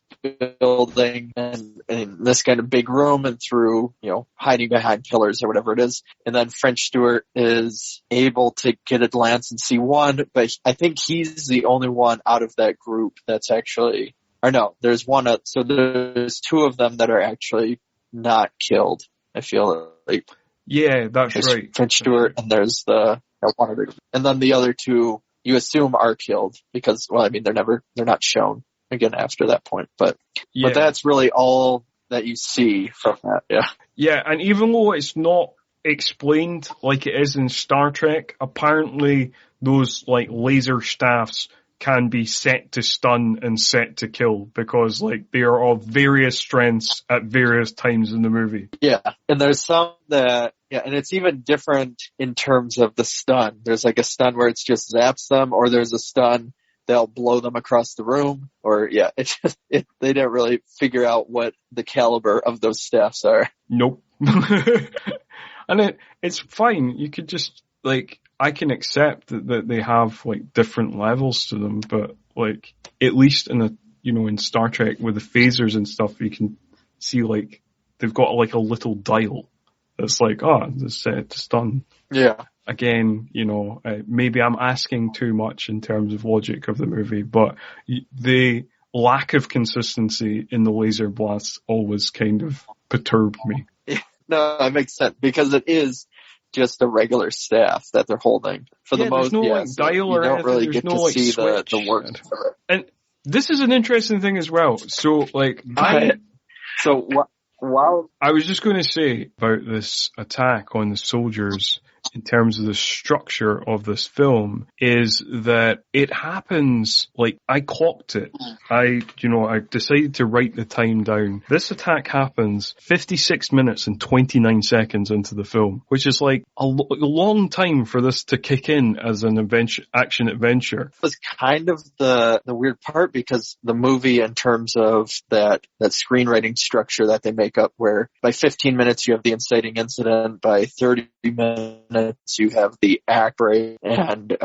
[SPEAKER 2] building and in this kind of big room and through, hiding behind pillars or whatever it is. And then French Stewart is able to get a glance and see one, but I think he's the only one out of that group that's actually, or no, there's one, so there's 2 of them that are actually not killed, I feel like.
[SPEAKER 1] Yeah, that's right.
[SPEAKER 2] French Stewart, and there's one other, and then the other 2 you assume are killed because, they're not shown again after that point, but that's really all that you see from that. Yeah.
[SPEAKER 1] Yeah, and even though it's not explained like it is in Star Trek, apparently those like laser staffs can be set to stun and set to kill because like they are of various strengths at various times in the movie.
[SPEAKER 2] Yeah, and there's some that, yeah, and it's even different in terms of the stun. There's like a stun where it's just zaps them, or there's a stun that'll blow them across the room, or yeah, they didn't really figure out what the caliber of those staffs are.
[SPEAKER 1] Nope. And it's fine. You could just like, I can accept that they have like different levels to them, but like at least in Star Trek with the phasers and stuff, you can see like they've got like a little dial that's like, it's set to stun.
[SPEAKER 2] Yeah.
[SPEAKER 1] Again, maybe I'm asking too much in terms of logic of the movie, but the lack of consistency in the laser blasts always kind of perturbed me.
[SPEAKER 2] No, that makes sense because it is just a regular staff that they're holding for the most.
[SPEAKER 1] There's no like
[SPEAKER 2] so
[SPEAKER 1] dial or
[SPEAKER 2] you don't
[SPEAKER 1] anything.
[SPEAKER 2] really
[SPEAKER 1] There's
[SPEAKER 2] get
[SPEAKER 1] no
[SPEAKER 2] to
[SPEAKER 1] like
[SPEAKER 2] see
[SPEAKER 1] switch.
[SPEAKER 2] the work.
[SPEAKER 1] And this is an interesting thing as well. So like,
[SPEAKER 2] Wow.
[SPEAKER 1] I was just going to say about this attack on the soldiers in terms of the structure of this film is that it happens, like, I clocked it. I decided to write the time down. This attack happens 56 minutes and 29 seconds into the film, which is like a long time for this to kick in as an action adventure.
[SPEAKER 2] It was kind of the weird part because the movie, in terms of that screenwriting structure that they make up, where by 15 minutes you have the inciting incident, by 30 minutes you have the act break, and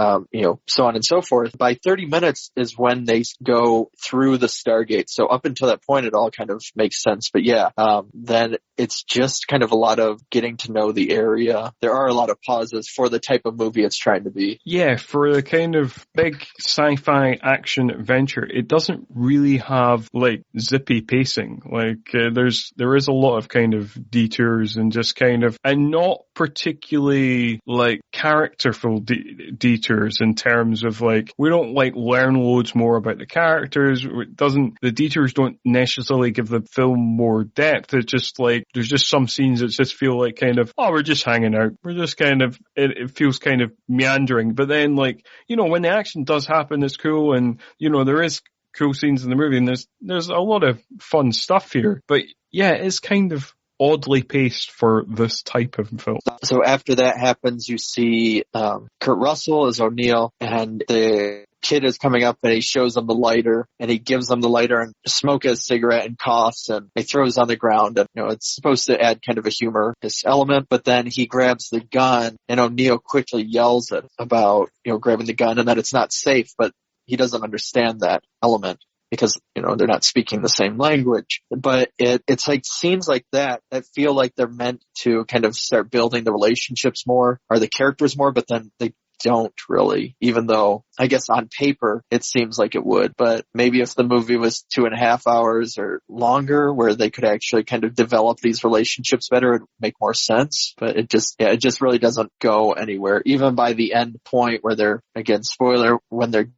[SPEAKER 2] so on and so forth. By 30 minutes is when they go through the Stargate. So up until that point, it all kind of makes sense. But yeah, then it's just kind of a lot of getting to know the area. There are a lot of pauses for the type of movie it's trying to be.
[SPEAKER 1] Yeah, for the kind of big sci-fi action adventure, it doesn't really have like zippy pacing. Like there is a lot of kind of detours and just kind of, and not particularly like characterful detours in terms of like, we don't like learn loads more about the characters. The detours don't necessarily give the film more depth. It's just like, there's just some scenes that just feel like kind of, we're just hanging out. We're just kind of, it feels kind of meandering. But then like, when the action does happen, it's cool. And, there is cool scenes in the movie and there's a lot of fun stuff here. But yeah, it's kind of oddly paced for this type of film.
[SPEAKER 2] So after that happens, you see Kurt Russell as O'Neill, and the kid is coming up and he shows them the lighter, and he gives them the lighter and smoke a cigarette and coughs, and he throws on the ground. And it's supposed to add kind of a humorous element, but then he grabs the gun, and O'Neill quickly yells about grabbing the gun and that it's not safe, but he doesn't understand that element because, they're not speaking the same language. But it's like scenes like that feel like they're meant to kind of start building the relationships more, or the characters more, but then they don't really, even though I guess on paper it seems like it would. But maybe if the movie was 2.5 hours or longer, where they could actually kind of develop these relationships better, it would make more sense. But it just really doesn't go anywhere. Even by the end point where they're, again, spoiler, when they're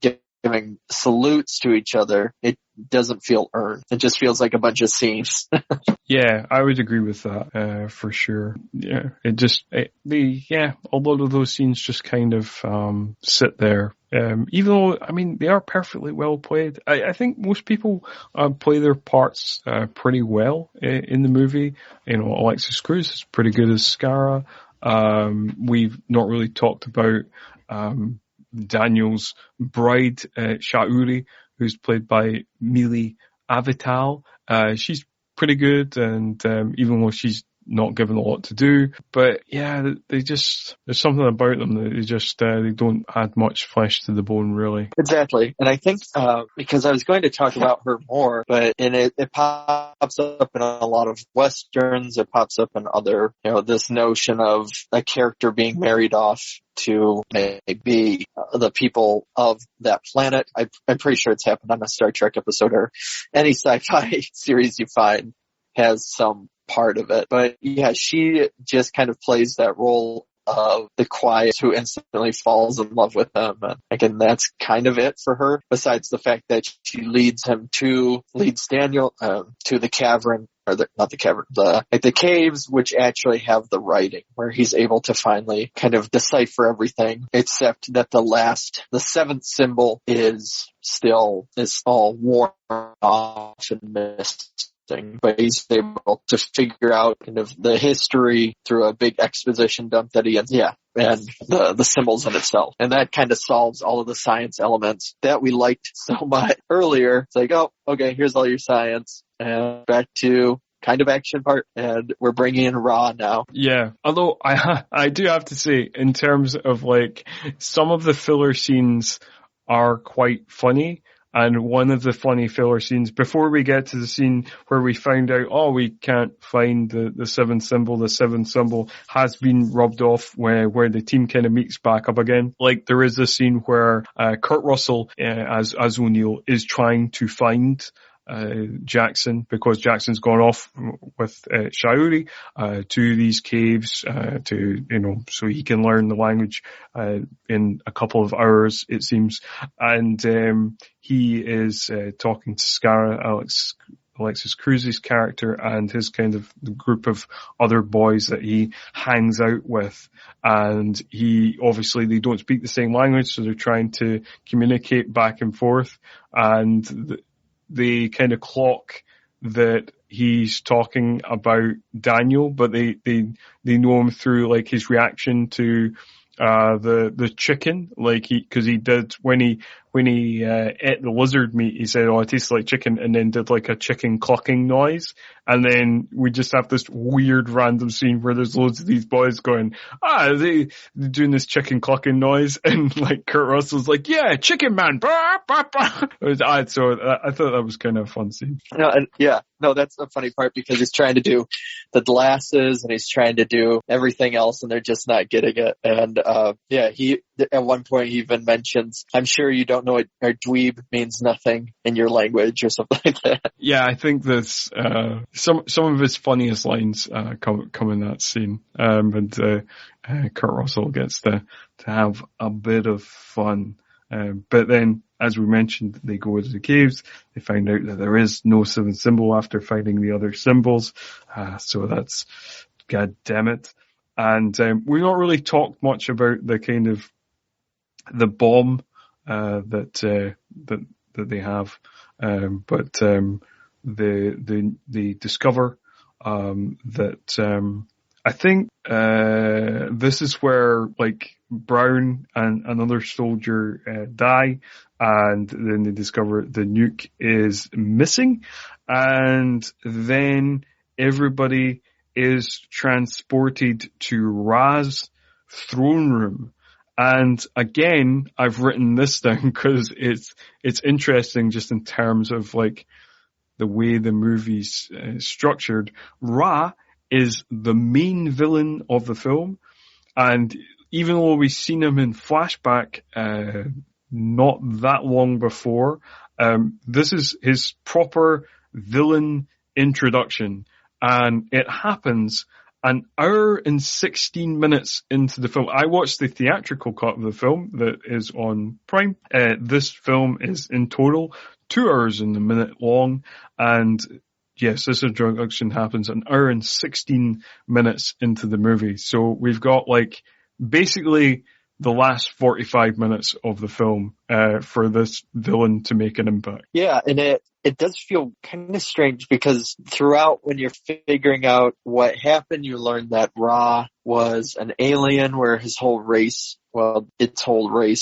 [SPEAKER 2] giving salutes to each other, it doesn't feel earned. It just feels like a bunch of scenes.
[SPEAKER 1] Yeah, I would agree with that, for sure. Yeah, a lot of those scenes just kind of, sit there. Even though, they are perfectly well played. I think most people, play their parts, pretty well in the movie. Alexis Cruz is pretty good as Skara. We've not really talked about, Daniel's bride, Shauri, who's played by Mili Avital. She's pretty good, and even though she's not given a lot to do, but yeah, there's something about them that they don't add much flesh to the bone, really.
[SPEAKER 2] Exactly. And I think because I was going to talk about her more, but it pops up in a lot of Westerns, it pops up in other, this notion of a character being married off to maybe the people of that planet. I'm pretty sure it's happened on a Star Trek episode, or any sci-fi series you find has some part of it. But yeah, she just kind of plays that role of the quiet who instantly falls in love with him. And again, that's kind of it for her, besides the fact that she leads Daniel to the cavern, or not the cavern, the caves, which actually have the writing, where he's able to finally kind of decipher everything, except that the seventh symbol is all worn off and missing. But he's able to figure out kind of the history through a big exposition dump that and the symbols in itself. And that kind of solves all of the science elements that we liked so much earlier. It's like, oh, okay, here's all your science. And back to kind of action part, and we're bringing in Ra now.
[SPEAKER 1] Yeah, although I do have to say, in terms of like, some of the filler scenes are quite funny. And one of the funny filler scenes, before we get to the scene where we find out, oh, we can't find the seventh symbol has been rubbed off where the team kind of meets back up again. Like, there is a scene where Kurt Russell, as O'Neill, is trying to find Jackson, because Jackson's gone off with Shaori to these caves so he can learn the language in a couple of hours, it seems. And he is talking to Skara, Alexis Cruz's character, and his kind of the group of other boys that he hangs out with. And they don't speak the same language, so they're trying to communicate back and forth. And they kind of clock that he's talking about Daniel, but they know him through like his reaction to the chicken, like because he did when he ate the lizard meat, he said, "Oh, it tastes like chicken," and then did like a chicken clucking noise. And then we just have this weird random scene where there's loads of these boys going, they're doing this chicken clucking noise, and like Kurt Russell's like, "Yeah, chicken man." Bah, bah, bah. It was odd, so I thought that was kind of a fun scene.
[SPEAKER 2] No, that's the funny part, because he's trying to do the glasses and he's trying to do everything else, and they're just not getting it. And he at one point he even mentions, "I'm sure you don't know what or dweeb means nothing in your language," or something like that.
[SPEAKER 1] Yeah, I think that's some of his funniest lines come in that scene. And Kurt Russell gets to have a bit of fun. But then, as we mentioned, they go into the caves. They find out that there is no seventh symbol after finding the other symbols. So that's, god damn it. And we've not really talked much about the kind of the bomb that they have, but they discover that I think this is where like Brown and another soldier die, and then they discover the nuke is missing, and then everybody is transported to Ra's throne room. And again, I've written this down because it's interesting just in terms of like the way the movie's structured. Ra is the main villain of the film, and even though we've seen him in flashback not that long before, this is his proper villain introduction, and it happens an hour and 16 minutes into the film. I watched the theatrical cut of the film that is on Prime. This film is in total 2 hours and a minute long, and yes, this introduction happens an hour and 16 minutes into the movie. So we've got like basically the last 45 minutes of the film for this villain to make an impact.
[SPEAKER 2] Yeah, and it does feel kind of strange, because throughout, when you're figuring out what happened, you learn that Ra was an alien where its whole race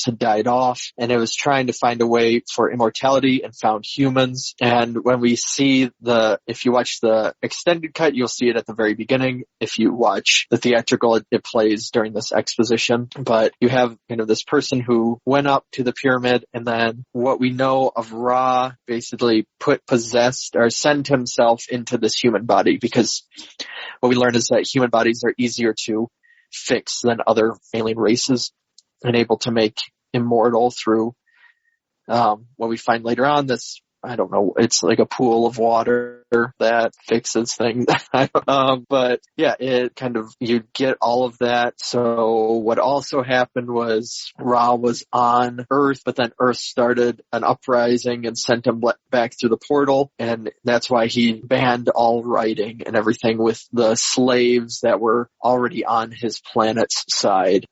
[SPEAKER 2] had died off, and it was trying to find a way for immortality and found humans. And when we see if you watch the extended cut, you'll see it at the very beginning. If you watch the theatrical, it plays during this exposition. But you have kind of this person who went up to the pyramid, and then what we know of Ra basically possessed or sent himself into this human body, because what we learned is that human bodies are easier to fix than other alien races, and able to make immortal through what we find later on, this I don't know, it's like a pool of water that fixes things. But yeah, it kind of, you get all of that. So what also happened was Ra was on Earth, but then Earth started an uprising and sent him back through the portal. And that's why he banned all writing and everything with the slaves that were already on his planet's side.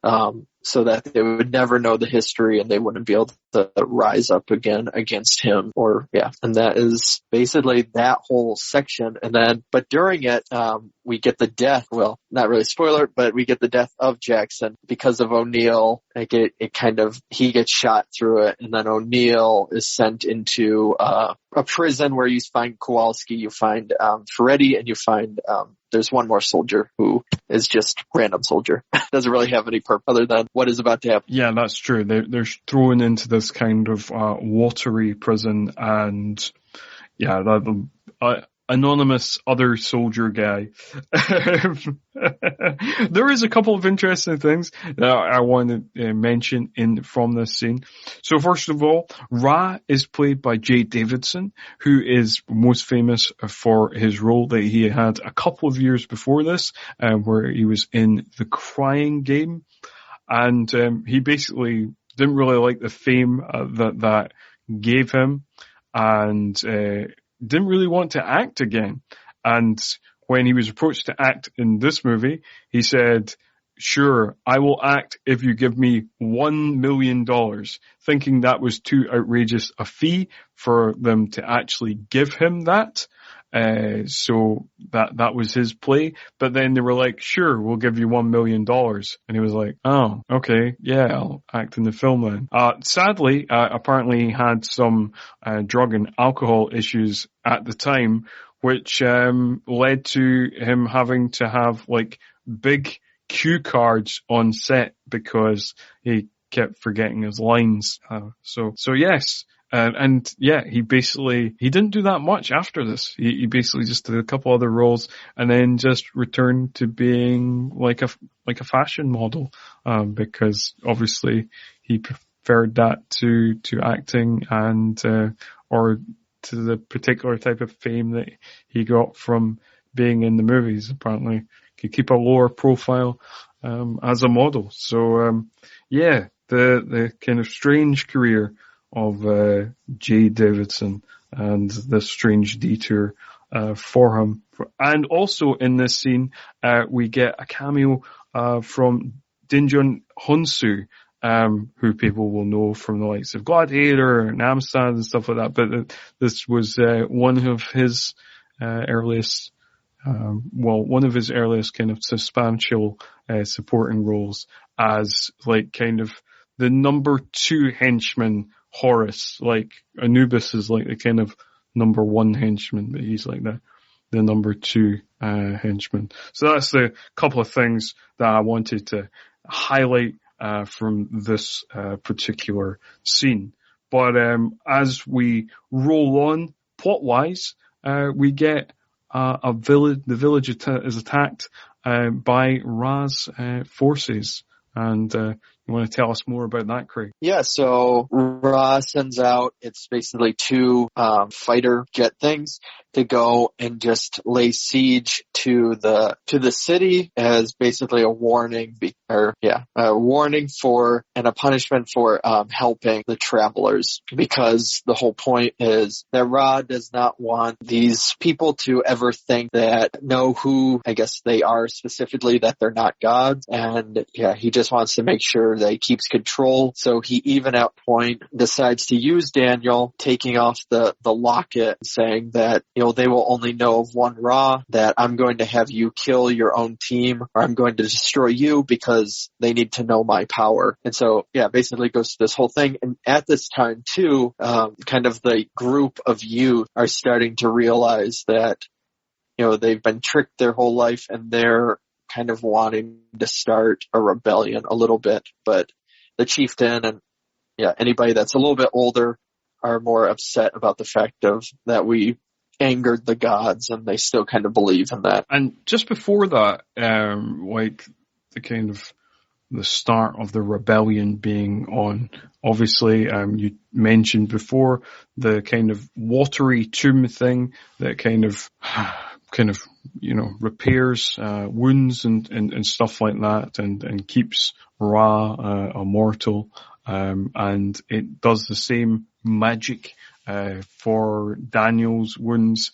[SPEAKER 2] So that they would never know the history and they wouldn't be able to rise up again against him, and that is basically that whole section. And then, but during it, we get the death, well, not really spoiler, but we get the death of Jackson because of O'Neill. Like it kind of, he gets shot through it, and then O'Neill is sent into a prison where you find Kowalski, you find Ferretti, and you find there's one more soldier who is just random soldier. Doesn't really have any purpose other than what is about to happen.
[SPEAKER 1] Yeah, that's true. They're thrown into this kind of watery prison, and yeah, anonymous other soldier guy. There is a couple of interesting things that I want to mention from this scene. So first of all, Ra is played by Jay Davidson, who is most famous for his role that he had a couple of years before this, where he was in The Crying Game. And he basically didn't really like the fame that gave him, and didn't really want to act again. And when he was approached to act in this movie, he said, "Sure, I will act if you give me $1 million," thinking that was too outrageous a fee for them to actually give him that. So that was his play. But then they were like, "Sure, we'll give you $1 million." And he was like, "Oh, okay, yeah, I'll act in the film then." Sadly, apparently he had some drug and alcohol issues at the time, which led to him having to have like big cue cards on set because he kept forgetting his lines. So yes. And yeah, he didn't do that much after this. He basically just did a couple other roles and then just returned to being like a fashion model, because obviously he preferred that to acting and, or to the particular type of fame that he got from being in the movies. Apparently could keep a lower profile, as a model. So, yeah, the kind of strange career of Jay Davidson and this strange detour for him. And also in this scene, we get a cameo from Dinjun Honsu, who people will know from the likes of Gladiator and Amistad and stuff like that. But this was one of his earliest kind of substantial supporting roles as like kind of the number 2 henchman Horus. Like Anubis is like the kind of number 1 henchman, but he's like the number 2 henchman. So that's the couple of things that I wanted to highlight from this particular scene. But as we roll on plot wise, we get the village is attacked by Ra's forces. And you want to tell us more about that, Craig?
[SPEAKER 2] Yeah, so Ra sends out, it's basically 2 fighter jet things to go and just lay siege to the city as basically a warning, a warning for and a punishment for helping the travelers, because the whole point is that Ra does not want these people to ever think that know who I guess they are specifically, that they're not gods, and yeah, he just wants to make sure that he keeps control. So he even at point decides to use Daniel, taking off the locket, saying that, you know, they will only know of one Ra, that I'm going to have you kill your own team, or I'm going to destroy you because they need to know my power. And so, yeah, basically goes to this whole thing. And at this time too, kind of the group of youth are starting to realize that, you know, they've been tricked their whole life and they're kind of wanting to start a rebellion a little bit. But the chieftain and anybody that's a little bit older are more upset about the fact of that we angered the gods, and they still kind of believe in that.
[SPEAKER 1] And just before that, like the kind of the start of the rebellion being on. Obviously, you mentioned before the kind of watery tomb thing that kind of, repairs, wounds and stuff like that and keeps Ra, immortal. And it does the same magic, for Daniel's wounds.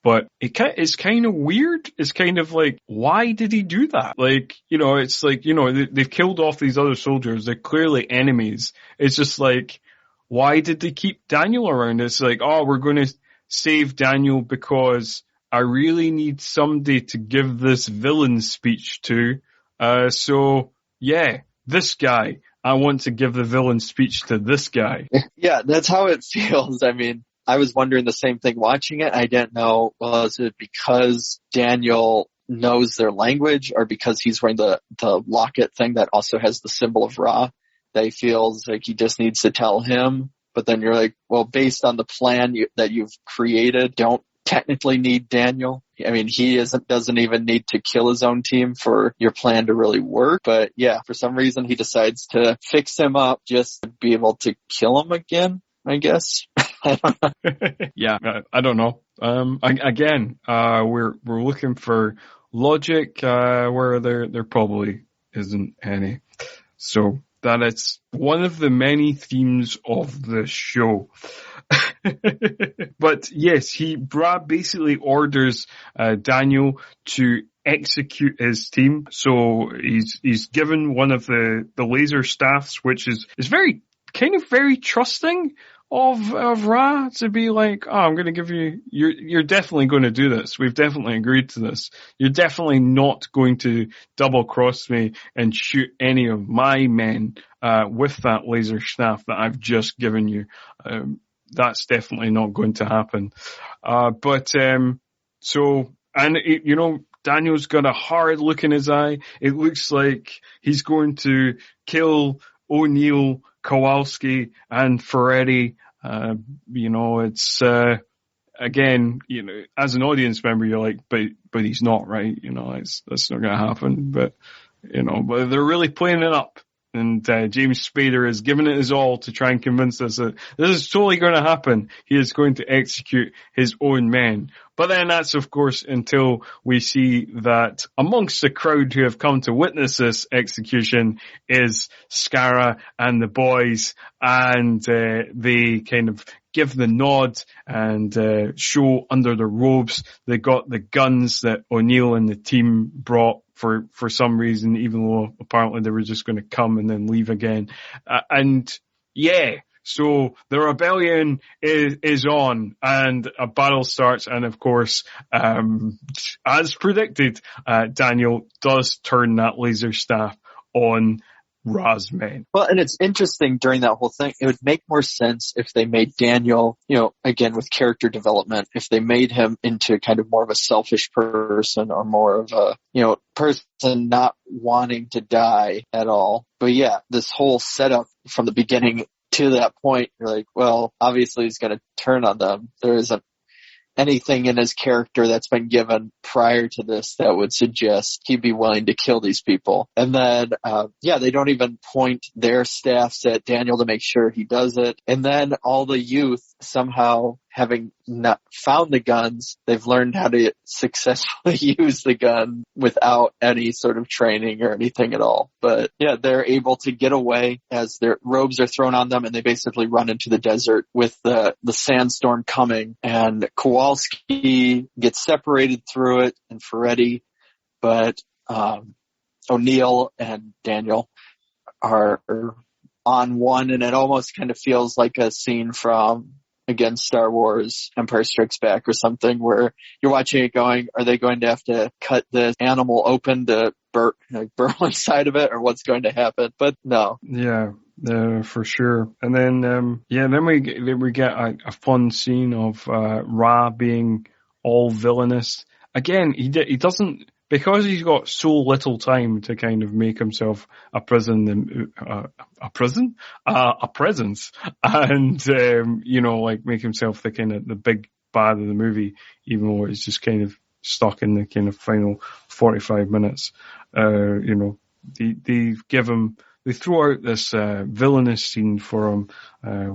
[SPEAKER 1] But it's kind of weird. It's kind of like, why did he do that? Like, it's like, they've killed off these other soldiers. They're clearly enemies. It's just like, why did they keep Daniel around? It's like, oh, we're going to save Daniel because I really need somebody to give this villain speech to. So yeah, this guy. I want to give the villain speech to this guy.
[SPEAKER 2] Yeah, that's how it feels. I mean, I was wondering the same thing watching it. I didn't know, is it because Daniel knows their language or because he's wearing the locket thing that also has the symbol of Ra that he feels like he just needs to tell him. But then you're like, well, based on the plan that you've created, don't technically need Daniel. I mean, he doesn't even need to kill his own team for your plan to really work. But yeah, for some reason he decides to fix him up just to be able to kill him again, I guess.
[SPEAKER 1] Yeah, I don't know. We're looking for logic, where there probably isn't any. So that is one of the many themes of the show. But yes, Brad basically orders Daniel to execute his team. So he's given one of the laser staffs, which is very trusting of Ra to be like, oh, I'm going to give you're definitely going to do this. We've definitely agreed to this. You're definitely not going to double cross me and shoot any of my men with that laser staff that I've just given you. That's definitely not going to happen. Daniel's got a hard look in his eye. It looks like he's going to kill O'Neill, Kowalski, and Ferretti. It's, again, as an audience member, you're like, but he's not, right? That's not going to happen. But they're really playing it up. And James Spader has given it his all to try and convince us that this is totally going to happen. He is going to execute his own men. But then that's, of course, until we see that amongst the crowd who have come to witness this execution is Scara and the boys, and they kind of give the nod and show under the robes. They got the guns that O'Neill and the team brought for some reason, even though apparently they were just going to come and then leave again. So the rebellion is on, and a battle starts, and of course, as predicted, Daniel does turn that laser staff on Ra's men.
[SPEAKER 2] Well, and it's interesting during that whole thing, it would make more sense if they made Daniel, again with character development, if they made him into kind of more of a selfish person or more of a, person not wanting to die at all. But yeah, this whole setup from the beginning to that point, you're like, well, obviously he's going to turn on them. There isn't anything in his character that's been given prior to this that would suggest he'd be willing to kill these people. And then, they don't even point their staffs at Daniel to make sure he does it. And then all the youth somehow, having not found the guns, they've learned how to successfully use the gun without any sort of training or anything at all. But yeah, they're able to get away as their robes are thrown on them, and they basically run into the desert with the sandstorm coming, and Kowalski gets separated through it and Ferretti, but O'Neill and Daniel are on one, and it almost kind of feels like a scene from, again, Star Wars Empire Strikes Back or something, where you're watching it going, are they going to have to cut this animal open to burn inside of it, or what's going to happen? But no.
[SPEAKER 1] Yeah, for sure. And then, then we get a fun scene of Ra being all villainous. Again, he doesn't, because he's got so little time to kind of make himself a presence, and make himself the kind of the big bad of the movie, even though it's just kind of stuck in the kind of final 45 minutes. they give him, they throw out this villainous scene for him,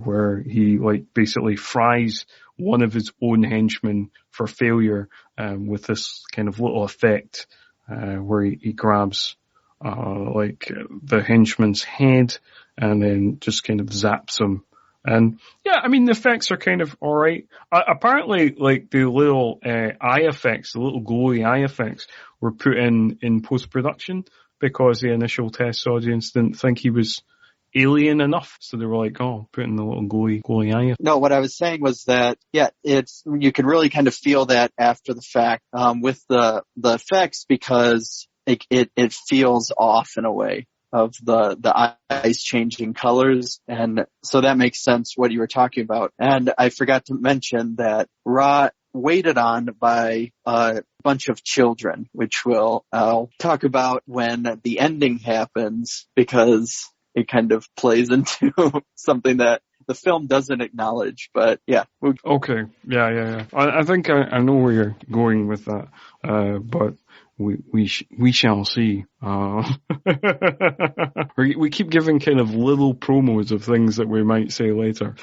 [SPEAKER 1] where he like basically fries one of his own henchmen for failure, with this kind of little effect, where he grabs like the henchman's head and then just kind of zaps him. And yeah, I mean, the effects are kind of alright. Apparently, like, the little eye effects, the little glowy eye effects were put in post-production because the initial test audience didn't think he was alien enough. So they were like, oh, put in the little glowy eye.
[SPEAKER 2] No, what I was saying was that, yeah, you can really kind of feel that after the fact, with the effects, because it feels off in a way of the eyes changing colors. And so that makes sense what you were talking about. And I forgot to mention that Ra waited on by a bunch of children, which I'll talk about when the ending happens, because it kind of plays into something that the film doesn't acknowledge. But yeah.
[SPEAKER 1] Okay. Yeah. I think I know where you're going with that. But we shall see. We keep giving kind of little promos of things that we might say later.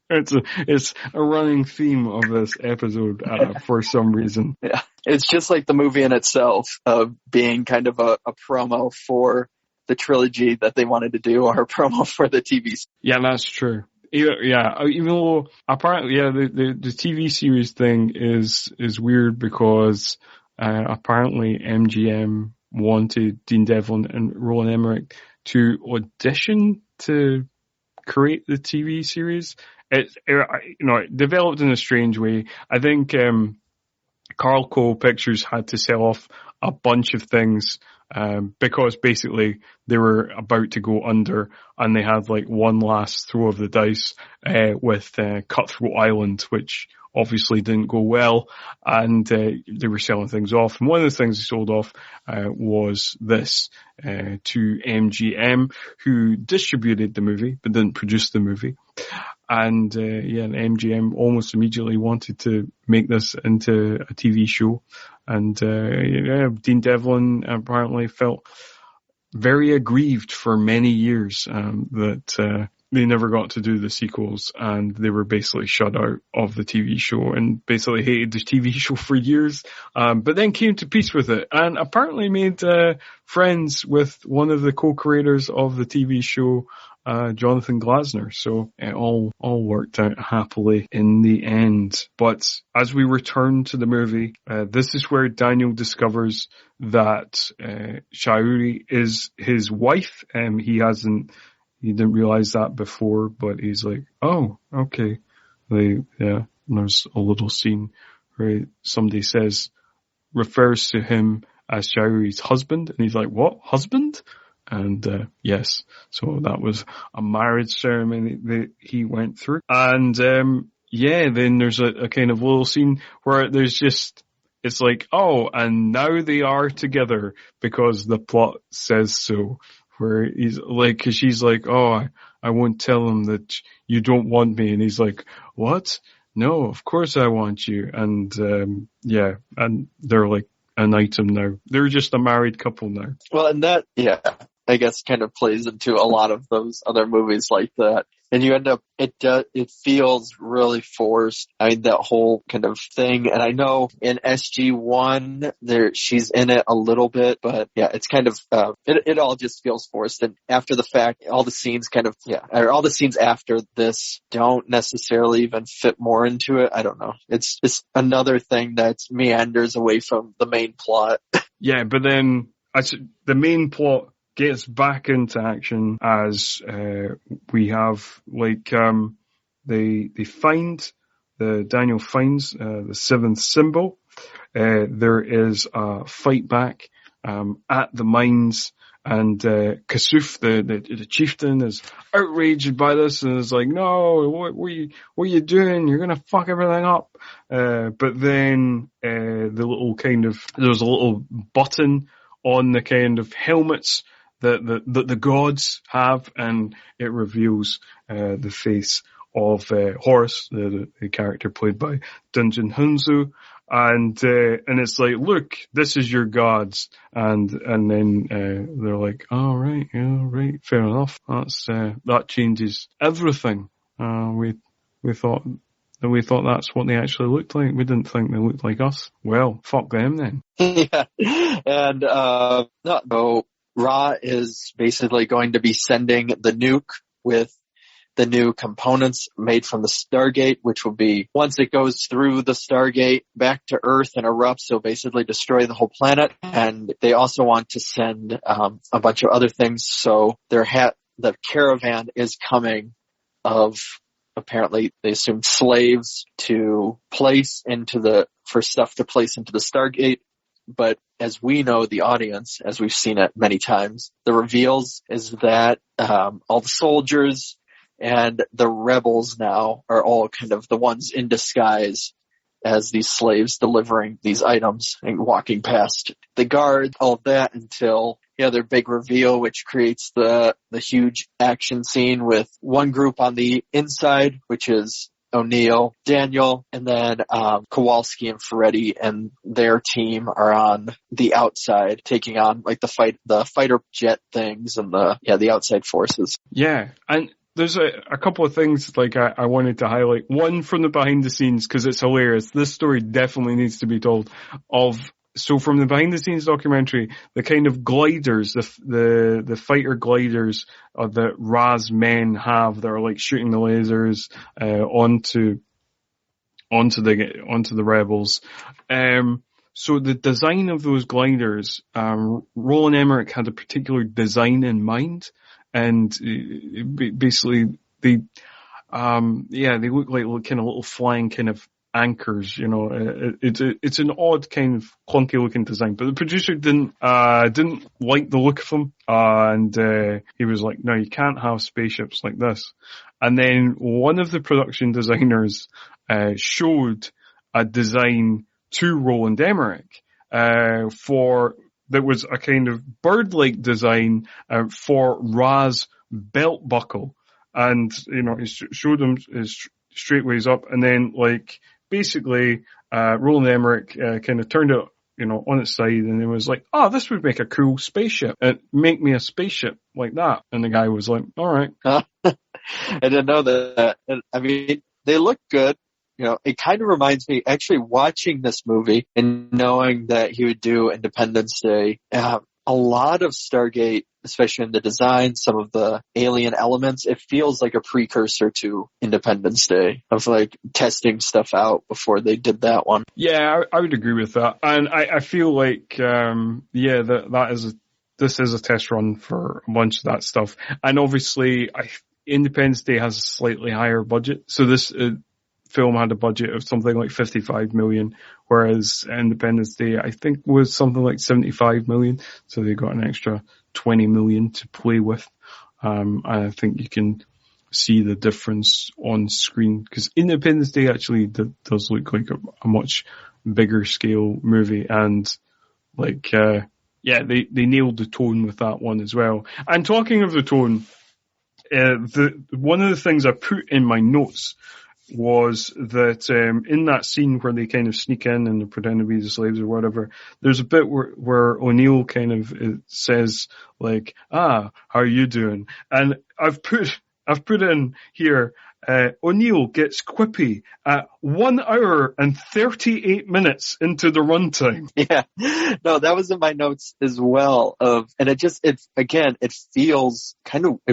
[SPEAKER 1] It's a running theme of this episode, for some reason.
[SPEAKER 2] Yeah. It's just like the movie in itself, of being kind of a promo for the trilogy that they wanted to do, or a promo for the TV series.
[SPEAKER 1] Yeah, that's true. Yeah, even though apparently, yeah, the TV series thing is weird because apparently MGM wanted Dean Devlin and Roland Emmerich to audition to create the TV series. It developed in a strange way. I think Carl Cole Pictures had to sell off a bunch of things, because basically they were about to go under, and they had like one last throw of the dice, with Cutthroat Island, which obviously didn't go well, and they were selling things off. And one of the things they sold off was this to MGM, who distributed the movie but didn't produce the movie. And MGM almost immediately wanted to make this into a TV show. And Dean Devlin apparently felt very aggrieved for many years that they never got to do the sequels, and they were basically shut out of the TV show and basically hated the TV show for years, but then came to peace with it and apparently made friends with one of the co-creators of the TV show, Jonathan Glasner. So it all worked out happily in the end. But as we return to the movie, this is where Daniel discovers that Shauri is his wife. He didn't realize that before, but he's like, oh, okay. There's a little scene where somebody refers to him as Shauri's husband, and he's like, what, husband? And yes, so that was a marriage ceremony that he went through. And then there's a kind of little scene where it's like, oh, and now they are together because the plot says so. Where he's like, cause she's like, oh, I won't tell him that you don't want me. And he's like, what? No, of course I want you. And, and they're like an item now. They're just a married couple now.
[SPEAKER 2] Well, and that, I guess kind of plays into a lot of those other movies like that. And you end up, it feels really forced. I mean, that whole kind of thing. And I know in SG-1, she's in it a little bit, but yeah, it's kind of, it all just feels forced. And after the fact, all the scenes all the scenes after this don't necessarily even fit more into it. I don't know. It's just another thing that meanders away from the main plot.
[SPEAKER 1] Yeah, but then the main plot gets back into action as we have Daniel finds the seventh symbol. There is a fight back at the mines, and Kasuf, the chieftain, is outraged by this and is like, no, what are you doing? You're gonna fuck everything up. But then there's a little button on the kind of helmets that the gods have, and it reveals the face of Horus, the character played by Dungeon Hunzu, And it's like, look, this is your gods. And then, they're like, oh, right, yeah, right, fair enough. That changes everything. We thought that's what they actually looked like. We didn't think they looked like us. Well, fuck them then.
[SPEAKER 2] Yeah. And, no, Ra is basically going to be sending the nuke with the new components made from the Stargate, which will be, once it goes through the Stargate, back to Earth and erupts, so basically destroy the whole planet. And they also want to send a bunch of other things. So the caravan is coming of, apparently they assume, slaves for stuff to place into the Stargate. But as we know, the audience, as we've seen it many times, the reveals is that all the soldiers and the rebels now are all kind of the ones in disguise as these slaves delivering these items and walking past the guards, all of that, until their big reveal, which creates the huge action scene with one group on the inside, which is O'Neill, Daniel, and then Kowalski and Ferretti and their team are on the outside, taking on like the fighter jet things and the outside forces. Yeah,
[SPEAKER 1] and there's a couple of things like I wanted to highlight. One from the behind the scenes, because it's hilarious. This story definitely needs to be told. So from the behind the scenes documentary, the kind of gliders, the fighter gliders that Ra's men have that are like shooting the lasers onto the rebels. So the design of those gliders, Roland Emmerich had a particular design in mind. And basically they look like kind of little flying kind of anchors, it's an odd kind of clunky looking design, but the producer didn't like the look of them, and he was like, no, you can't have spaceships like this. And then one of the production designers showed a design to Roland Emmerich that was a kind of bird-like design for Ra's belt buckle. And, he showed him his straightways up, and then, like, basically, Roland Emmerich kind of turned it, on its side, and it was like, oh, this would make a cool spaceship. Make me a spaceship like that. And the guy was like, all right.
[SPEAKER 2] I didn't know that. I mean, they look good. It kind of reminds me, actually watching this movie and knowing that he would do Independence Day, a lot of Stargate, especially in the design, some of the alien elements, it feels like a precursor to Independence Day, of like testing stuff out before they did that one.
[SPEAKER 1] Yeah, I would agree with that. And I feel like, this is a test run for a bunch of that stuff. And obviously, Independence Day has a slightly higher budget. So this film had a budget of something like 55 million, whereas Independence Day, I think, was something like 75 million. So they got an extra 20 million to play with. I think you can see the difference on screen, because Independence Day actually does look like a much bigger scale movie, and like, they nailed the tone with that one as well. And talking of the tone, one of the things I put in my notes was that in that scene where they kind of sneak in and they pretend to be the slaves or whatever, there's a bit where O'Neill kind of says like, how are you doing? And I've put in here, O'Neill gets quippy at 1 hour and 38 minutes into the runtime.
[SPEAKER 2] Yeah. No, that was in my notes as well. And it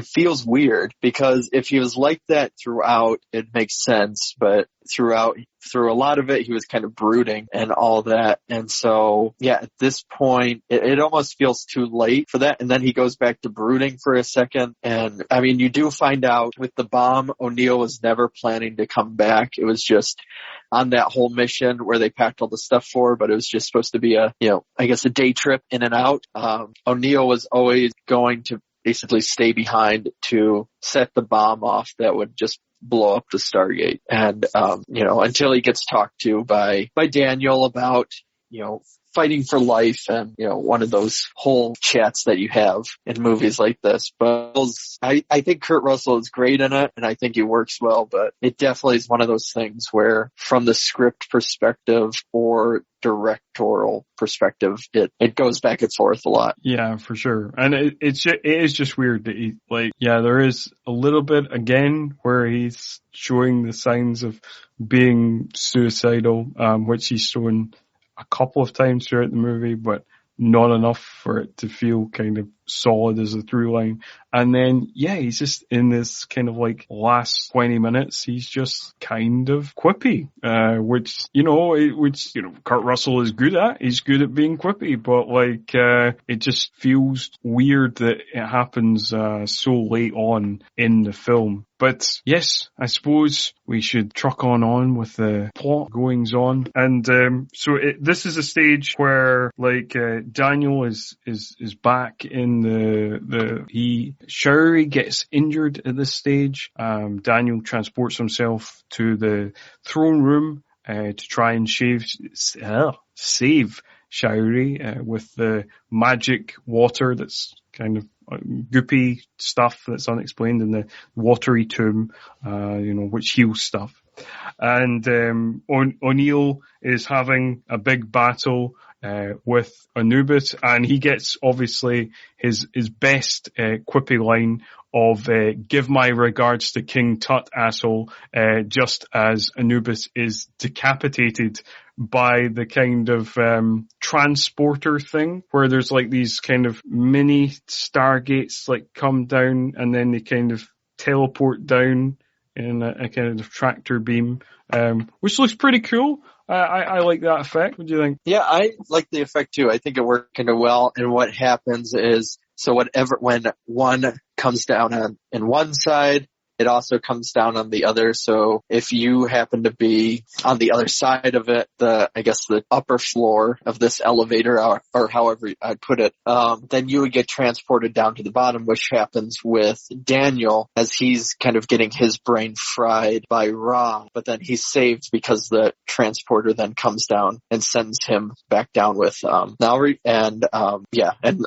[SPEAKER 2] feels weird, because if he was like that throughout, it makes sense, but through a lot of it, he was kind of brooding and all that. And so, at this point, it almost feels too late for that. And then he goes back to brooding for a second. And I mean, you do find out with the bomb, O'Neill was never planning to come back. It was just on that whole mission where they packed all the stuff for, but it was just supposed to be a day trip in and out. O'Neill was always going to basically stay behind to set the bomb off that would just blow up the Stargate. And, until he gets talked to by Daniel about, fighting for life and, one of those whole chats that you have in movies like this. But I think Kurt Russell is great in it, and I think he works well, but it definitely is one of those things where from the script perspective or directorial perspective, it goes back and forth a lot.
[SPEAKER 1] Yeah, for sure. And it is just weird that there is a little bit again where he's showing the signs of being suicidal, which he's shown a couple of times throughout the movie, but not enough for it to feel kind of solid as a through line. And then, he's just in this kind of last 20 minutes, he's just kind of quippy, which Kurt Russell is good at. He's good at being quippy, but it just feels weird that it happens, so late on in the film. But yes, I suppose we should truck on with the plot goings on. And, this is a stage where, Daniel is back in Shirley gets injured at this stage. Daniel transports himself to the throne room, to try and save Shirley, with the magic water that's kind of goopy stuff that's unexplained in the watery tomb, which heals stuff. And O'Neill is having a big battle with Anubis, and he gets obviously his best quippy line of "Give my regards to King Tut, asshole," just as Anubis is decapitated by the kind of transporter thing where there's these kind of mini Stargates come down and then they kind of teleport down in a kind of tractor beam, which looks pretty cool. I like that effect. What do you think?
[SPEAKER 2] Yeah, I like the effect too. I think it worked kind of well. And what happens is, when one comes down on one side, it also comes down on the other. So if you happen to be on the other side of it, the upper floor of this elevator, or however I'd put it, then you would get transported down to the bottom, which happens with Daniel as he's kind of getting his brain fried by Ra, but then he's saved because the transporter then comes down and sends him back down with Nalri, and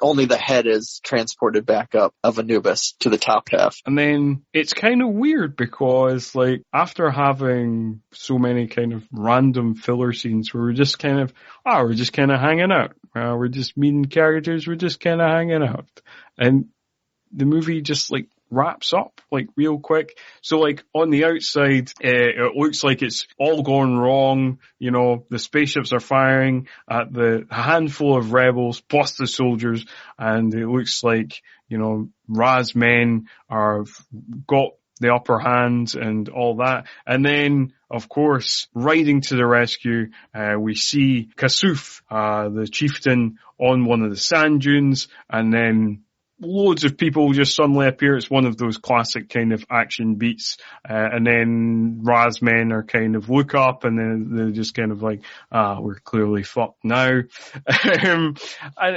[SPEAKER 2] only the head is transported back up of Anubis to the top half.
[SPEAKER 1] And then it's kind of weird because after having so many kind of random filler scenes where we're just kind of hanging out, we're just meeting characters, we're just kind of hanging out, and the movie just wraps up real quick. So on the outside, it looks like it's all gone wrong. The spaceships are firing at the handful of rebels plus the soldiers, and it looks like Ra's men are got the upper hand and all that. And then, of course, riding to the rescue, we see Kasuf, the chieftain, on one of the sand dunes, and then loads of people just suddenly appear. It's one of those classic kind of action beats. And then Ra's men are kind of look up and then they're just kind of we're clearly fucked now. And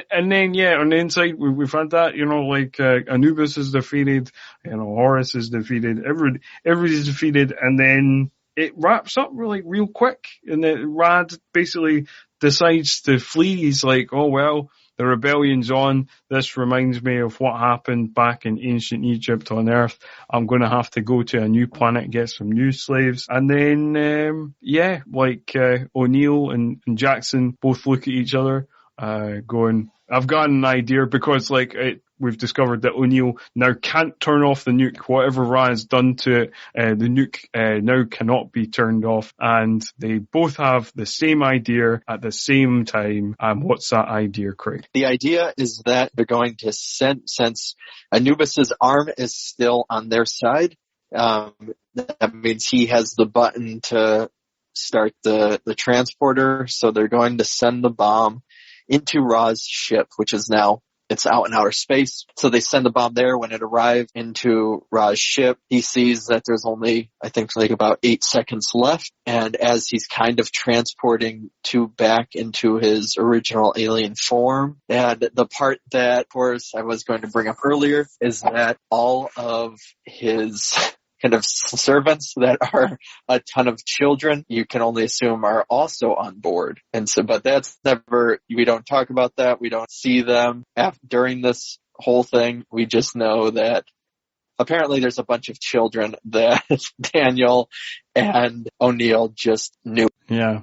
[SPEAKER 1] then, on the inside, we've had that, Anubis is defeated, Horus is defeated, everybody's defeated, and then it wraps up real quick. And then Rad basically decides to flee. He's oh well, the rebellion's on. This reminds me of what happened back in ancient Egypt on Earth. I'm going to have to go to a new planet, get some new slaves. And then, O'Neill and Jackson both look at each other, going, I've got an idea, because we've discovered that O'Neill now can't turn off the nuke. Whatever Ra has done to it, the nuke now cannot be turned off. And they both have the same idea at the same time. What's that idea, Craig?
[SPEAKER 2] The idea is that they're going to since Anubis's arm is still on their side, that means he has the button to start the transporter. So they're going to send the bomb into Ra's ship, which is now, it's out in outer space. So they send the bomb there. When it arrived into Ra's ship, he sees that there's only, I think, about 8 seconds left. And as he's kind of transporting back into his original alien form, and the part that, of course, I was going to bring up earlier is that all of his kind of servants that are a ton of children, you can only assume are also on board. And so, but that's never, we don't talk about that. We don't see them during this whole thing. We just know that apparently there's a bunch of children that Daniel and O'Neill just knew.
[SPEAKER 1] Yeah.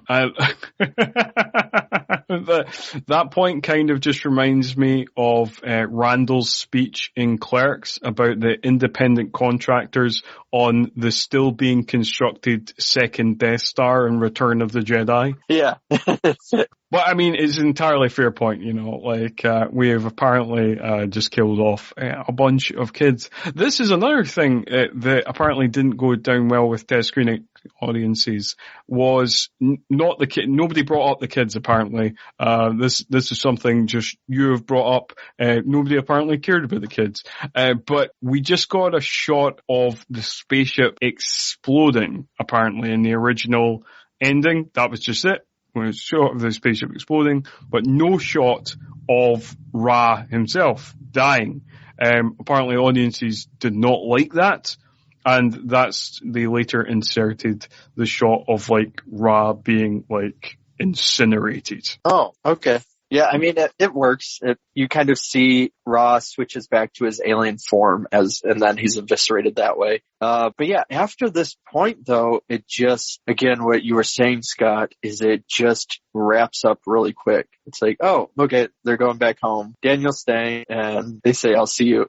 [SPEAKER 1] That point kind of just reminds me of Randall's speech in Clerks about the independent contractors on the still being constructed second Death Star in Return of the Jedi.
[SPEAKER 2] Yeah.
[SPEAKER 1] But I mean, it's an entirely fair point, we have apparently just killed off a bunch of kids. This is another thing that apparently didn't go down well with test screening audiences, was not the kid. Nobody brought up the kids apparently. This is something just you have brought up. Nobody apparently cared about the kids. But we just got a shot of the spaceship exploding apparently in the original ending. That was just it. When it's shot of the spaceship exploding, but no shot of Ra himself dying. Apparently audiences did not like that, and they later inserted the shot of Ra being incinerated.
[SPEAKER 2] Oh, okay. Yeah, I mean, it works. You kind of see Ra switches back to his alien form and then he's eviscerated that way. But yeah, after this point though, it just, again, what you were saying, Scott, is it just wraps up really quick. It's like, oh, okay, they're going back home. Daniel's staying and they say, I'll see you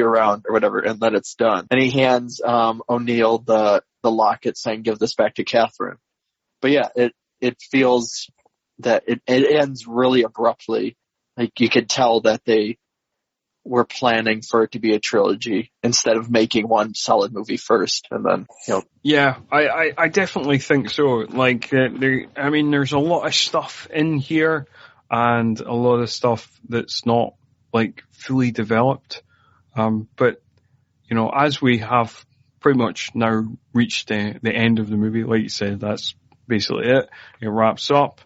[SPEAKER 2] around or whatever. And then it's done. And he hands, O'Neill the locket saying, give this back to Catherine. But yeah, it feels that it ends really abruptly. You could tell that they were planning for it to be a trilogy instead of making one solid movie first and then,
[SPEAKER 1] Yeah, I definitely think so. There's a lot of stuff in here and a lot of stuff that's not fully developed. But as we have pretty much now reached the end of the movie, like you said, that's basically it. It wraps up.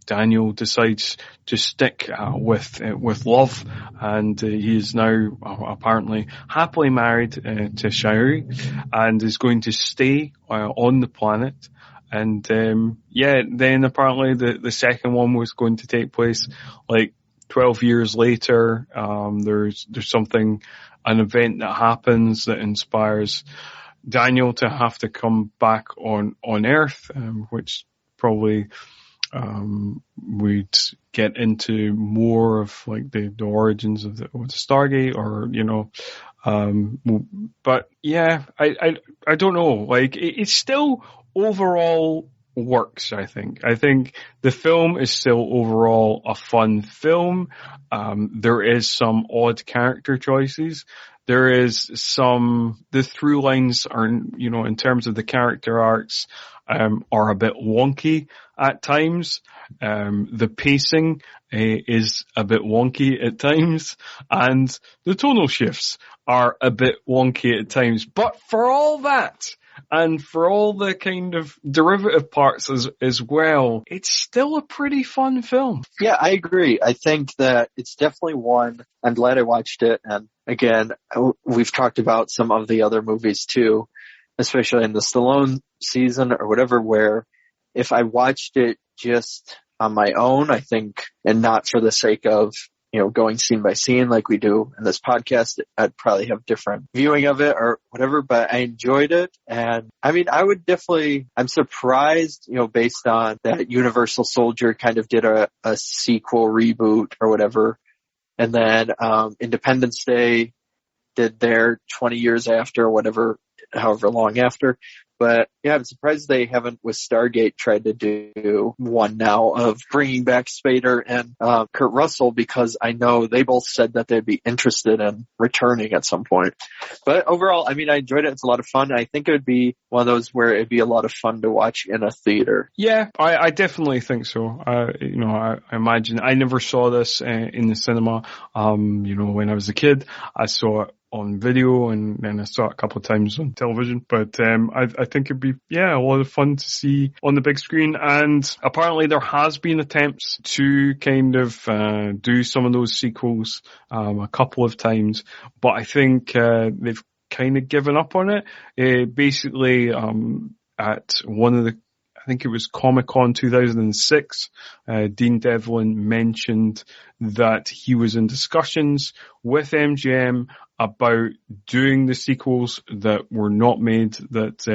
[SPEAKER 1] Daniel decides to stick with love, and he is now apparently happily married to Shaori, and is going to stay on the planet. And then apparently the second one was going to take place 12 years later. There's an event that happens that inspires Daniel to have to come back on Earth, which probably we'd get into more of the origins of the Stargate, but yeah, I don't know. It still overall works. I think the film is still overall a fun film. There is some odd character choices. There is the through lines are, in terms of the character arcs, are a bit wonky at times. The pacing is a bit wonky at times, and the tonal shifts are a bit wonky at times. But for all that, and for all the kind of derivative parts as well, it's still a pretty fun film.
[SPEAKER 2] Yeah, I agree. I think that it's definitely one. I'm glad I watched it. And again, we've talked about some of the other movies too, especially in the Stallone season or whatever, where if I watched it just on my own, I think, and not for the sake of, going scene by scene like we do in this podcast, I'd probably have different viewing of it or whatever, but I enjoyed it. And I mean, I'm surprised, based on that Universal Soldier kind of did a sequel reboot or whatever. And then, Independence Day did their 20 years after or whatever, however long after. But yeah, I'm surprised they haven't with Stargate tried to do one now of bringing back Spader and Kurt Russell, because I know they both said that they'd be interested in returning at some point. But overall, I mean, I enjoyed it. It's a lot of fun. I think it would be one of those where it'd be a lot of fun to watch in a theater.
[SPEAKER 1] Yeah, I definitely think so. I imagine I never saw this in the cinema. When I was a kid, I saw it on video and then I saw it a couple of times on television, but I think it'd be a lot of fun to see on the big screen. And apparently there has been attempts to kind of do some of those sequels a couple of times, but I think they've kind of given up on it. Basically, at one of the, I think it was Comic-Con 2006, Dean Devlin mentioned that he was in discussions with MGM about doing the sequels that were not made, that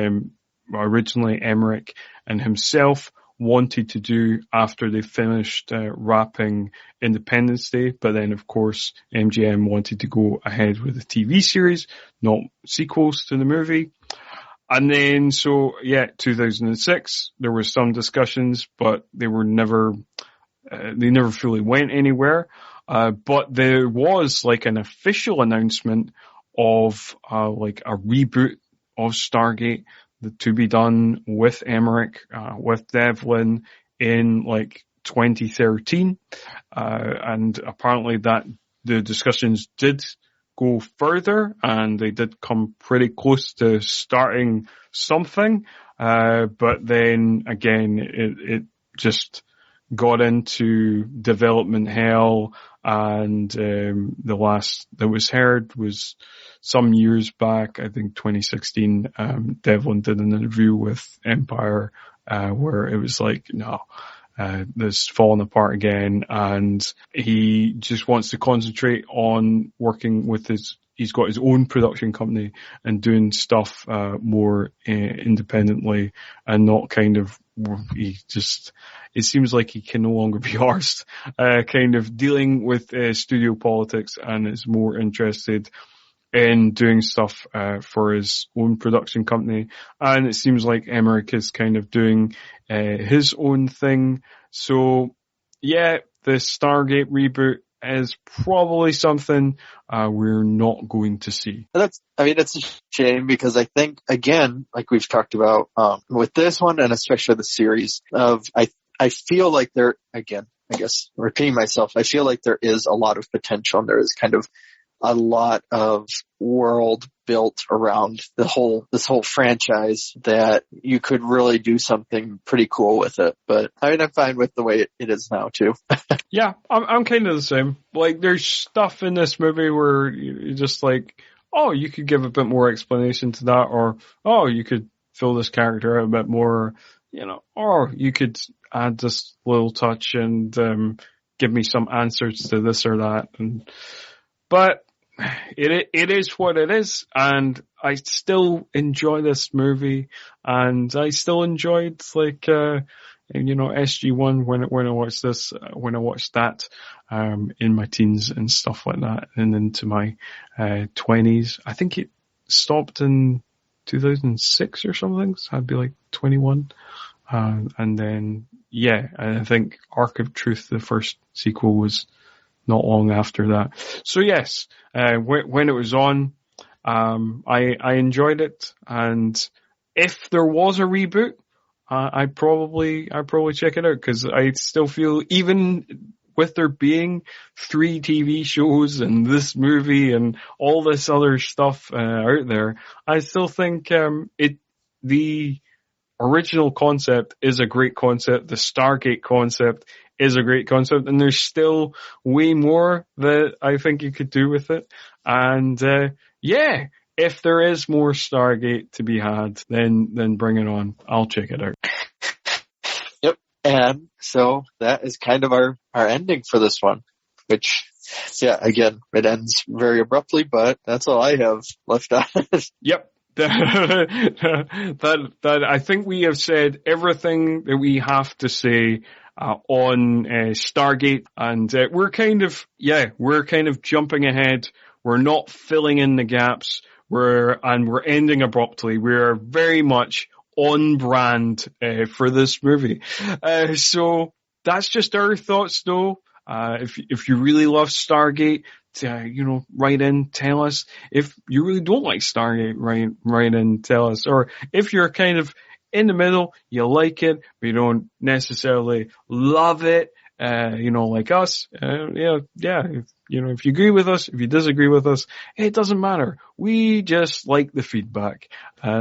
[SPEAKER 1] originally Emmerich and himself wanted to do after they finished wrapping Independence Day. But then, of course, MGM wanted to go ahead with the TV series, not sequels to the movie. And then, 2006, there were some discussions, but they were never fully went anywhere. But there was like an official announcement of like a reboot of Stargate to be done with Emmerich, with Devlin in like 2013. And apparently that the discussions did go further, and they did come pretty close to starting something. But then again, it just got into development hell, and the last that was heard was some years back, I think 2016. Devlin did an interview with Empire where it was like, no, this falling apart again, and he just wants to concentrate on working with he's got his own production company and doing stuff more independently, and not kind of, it seems like he can no longer be arsed kind of dealing with studio politics, and is more interested in doing stuff for his own production company. And it seems like Emmerich is kind of doing his own thing. So yeah, the Stargate reboot is probably something we're not going to see.
[SPEAKER 2] It's a shame, because I think, again, like we've talked about with this one, and especially the series of, I feel like there, again, I guess repeating myself, I feel like there is a lot of potential, and there is kind of a lot of world built around this whole franchise, that you could really do something pretty cool with it. But I'm fine with the way it is now too.
[SPEAKER 1] Yeah, I'm kind of the same. Like, there's stuff in this movie where you're just like, oh, you could give a bit more explanation to that, or, oh, you could fill this character out a bit more, or you could add this little touch and give me some answers to this or that. But it is what it is, and I still enjoy this movie, and I still enjoyed SG-1 when I watched this, when I watched that in my teens and stuff like that, and into my 20s. I think it stopped in 2006 or something, so I'd be like 21. And then, I think Arc of Truth, the first sequel, was not long after that. So yes, when it was on, I enjoyed it, and if there was a reboot, I'd probably check it out, because I still feel, even with there being 3 TV shows and this movie and all this other stuff out there, I still think the original concept is a great concept. The Stargate concept is a great concept, and there's still way more that I think you could do with it. And if there is more Stargate to be had, then bring it on. I'll check it out.
[SPEAKER 2] Yep. And so that is kind of our ending for this one, which, again, it ends very abruptly, but that's all I have left on.
[SPEAKER 1] Yep. that I think we have said everything that we have to say on Stargate, and we're kind of jumping ahead. We're not filling in the gaps. We're ending abruptly. We're very much on brand for this movie. So that's just our thoughts, though. If you really love Stargate, write in, tell us. If you really don't like Stargate, write in, tell us. Or if you're kind of in the middle, you like it, but you don't necessarily love it, like us, if you agree with us, if you disagree with us, it doesn't matter. We just like the feedback.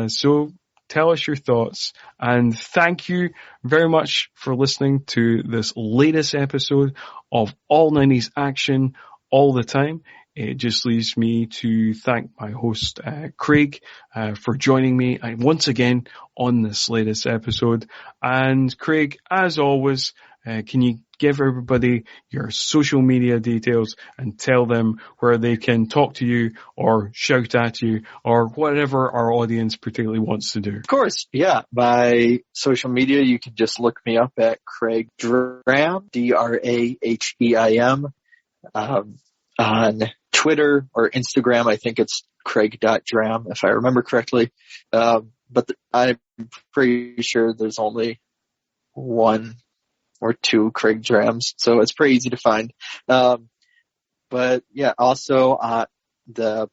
[SPEAKER 1] So tell us your thoughts, and thank you very much for listening to this latest episode of All 90s Action All the Time. it just leaves me to thank my host, Craig, for joining me once again on this latest episode. And Craig, as always, can you give everybody your social media details and tell them where they can talk to you or shout at you or whatever our audience particularly wants to do?
[SPEAKER 2] Of course, yeah. My social media, you can just look me up at Craig Drahem, Draheim, on Twitter or Instagram. I think it's Craig.Drahem, if I remember correctly. But I'm pretty sure there's only one or two Craig Drahems, so it's pretty easy to find. But yeah, also the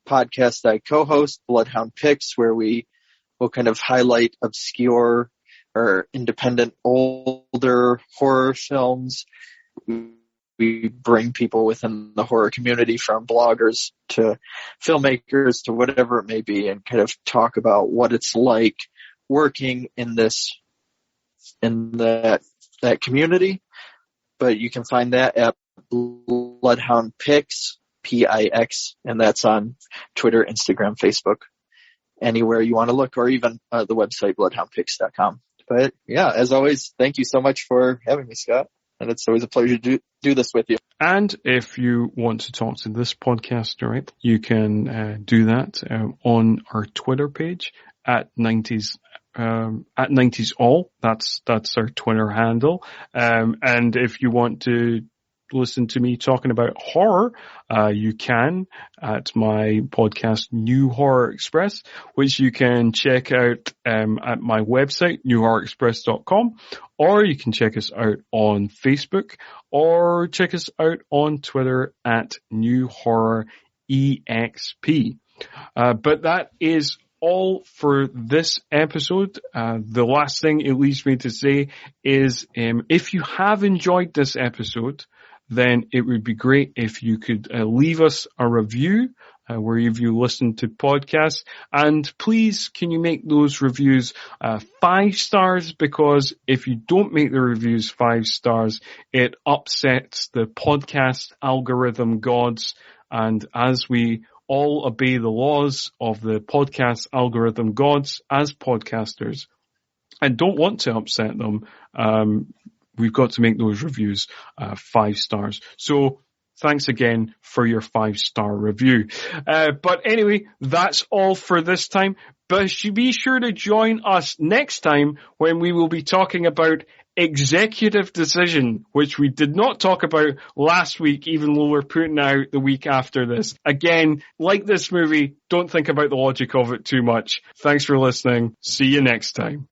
[SPEAKER 2] podcast I co-host, Bloodhound Picks, where we will kind of highlight obscure or independent older horror films. We bring people within the horror community, from bloggers to filmmakers to whatever it may be, and kind of talk about what it's like working in that community. But you can find that at Bloodhound Picks, Pix, and that's on Twitter, Instagram, Facebook, anywhere you want to look, or even the website bloodhoundpicks.com. But yeah, as always, thank you so much for having me, Scott. And it's always a pleasure to do this with you.
[SPEAKER 1] And if you want to talk to this podcast direct, you can do that on our Twitter page at 90s all. That's our Twitter handle. And if you want to listen to me talking about horror, you can at my podcast New Horror Express, which you can check out at my website newhorrorexpress.com, or you can check us out on Facebook, or check us out on Twitter at New Horror EXP. But that is all for this episode. The last thing it leaves me to say is, if you have enjoyed this episode, then it would be great if you could leave us a review wherever you listen to podcasts. And please, can you make those reviews 5 stars? Because if you don't make the reviews 5 stars, it upsets the podcast algorithm gods. And as we all obey the laws of the podcast algorithm gods as podcasters and don't want to upset them, we've got to make those reviews 5 stars. So thanks again for your 5-star review. But anyway, that's all for this time. But be sure to join us next time when we will be talking about Executive Decision, which we did not talk about last week, even though we're putting out the week after this. Again, like this movie, don't think about the logic of it too much. Thanks for listening. See you next time.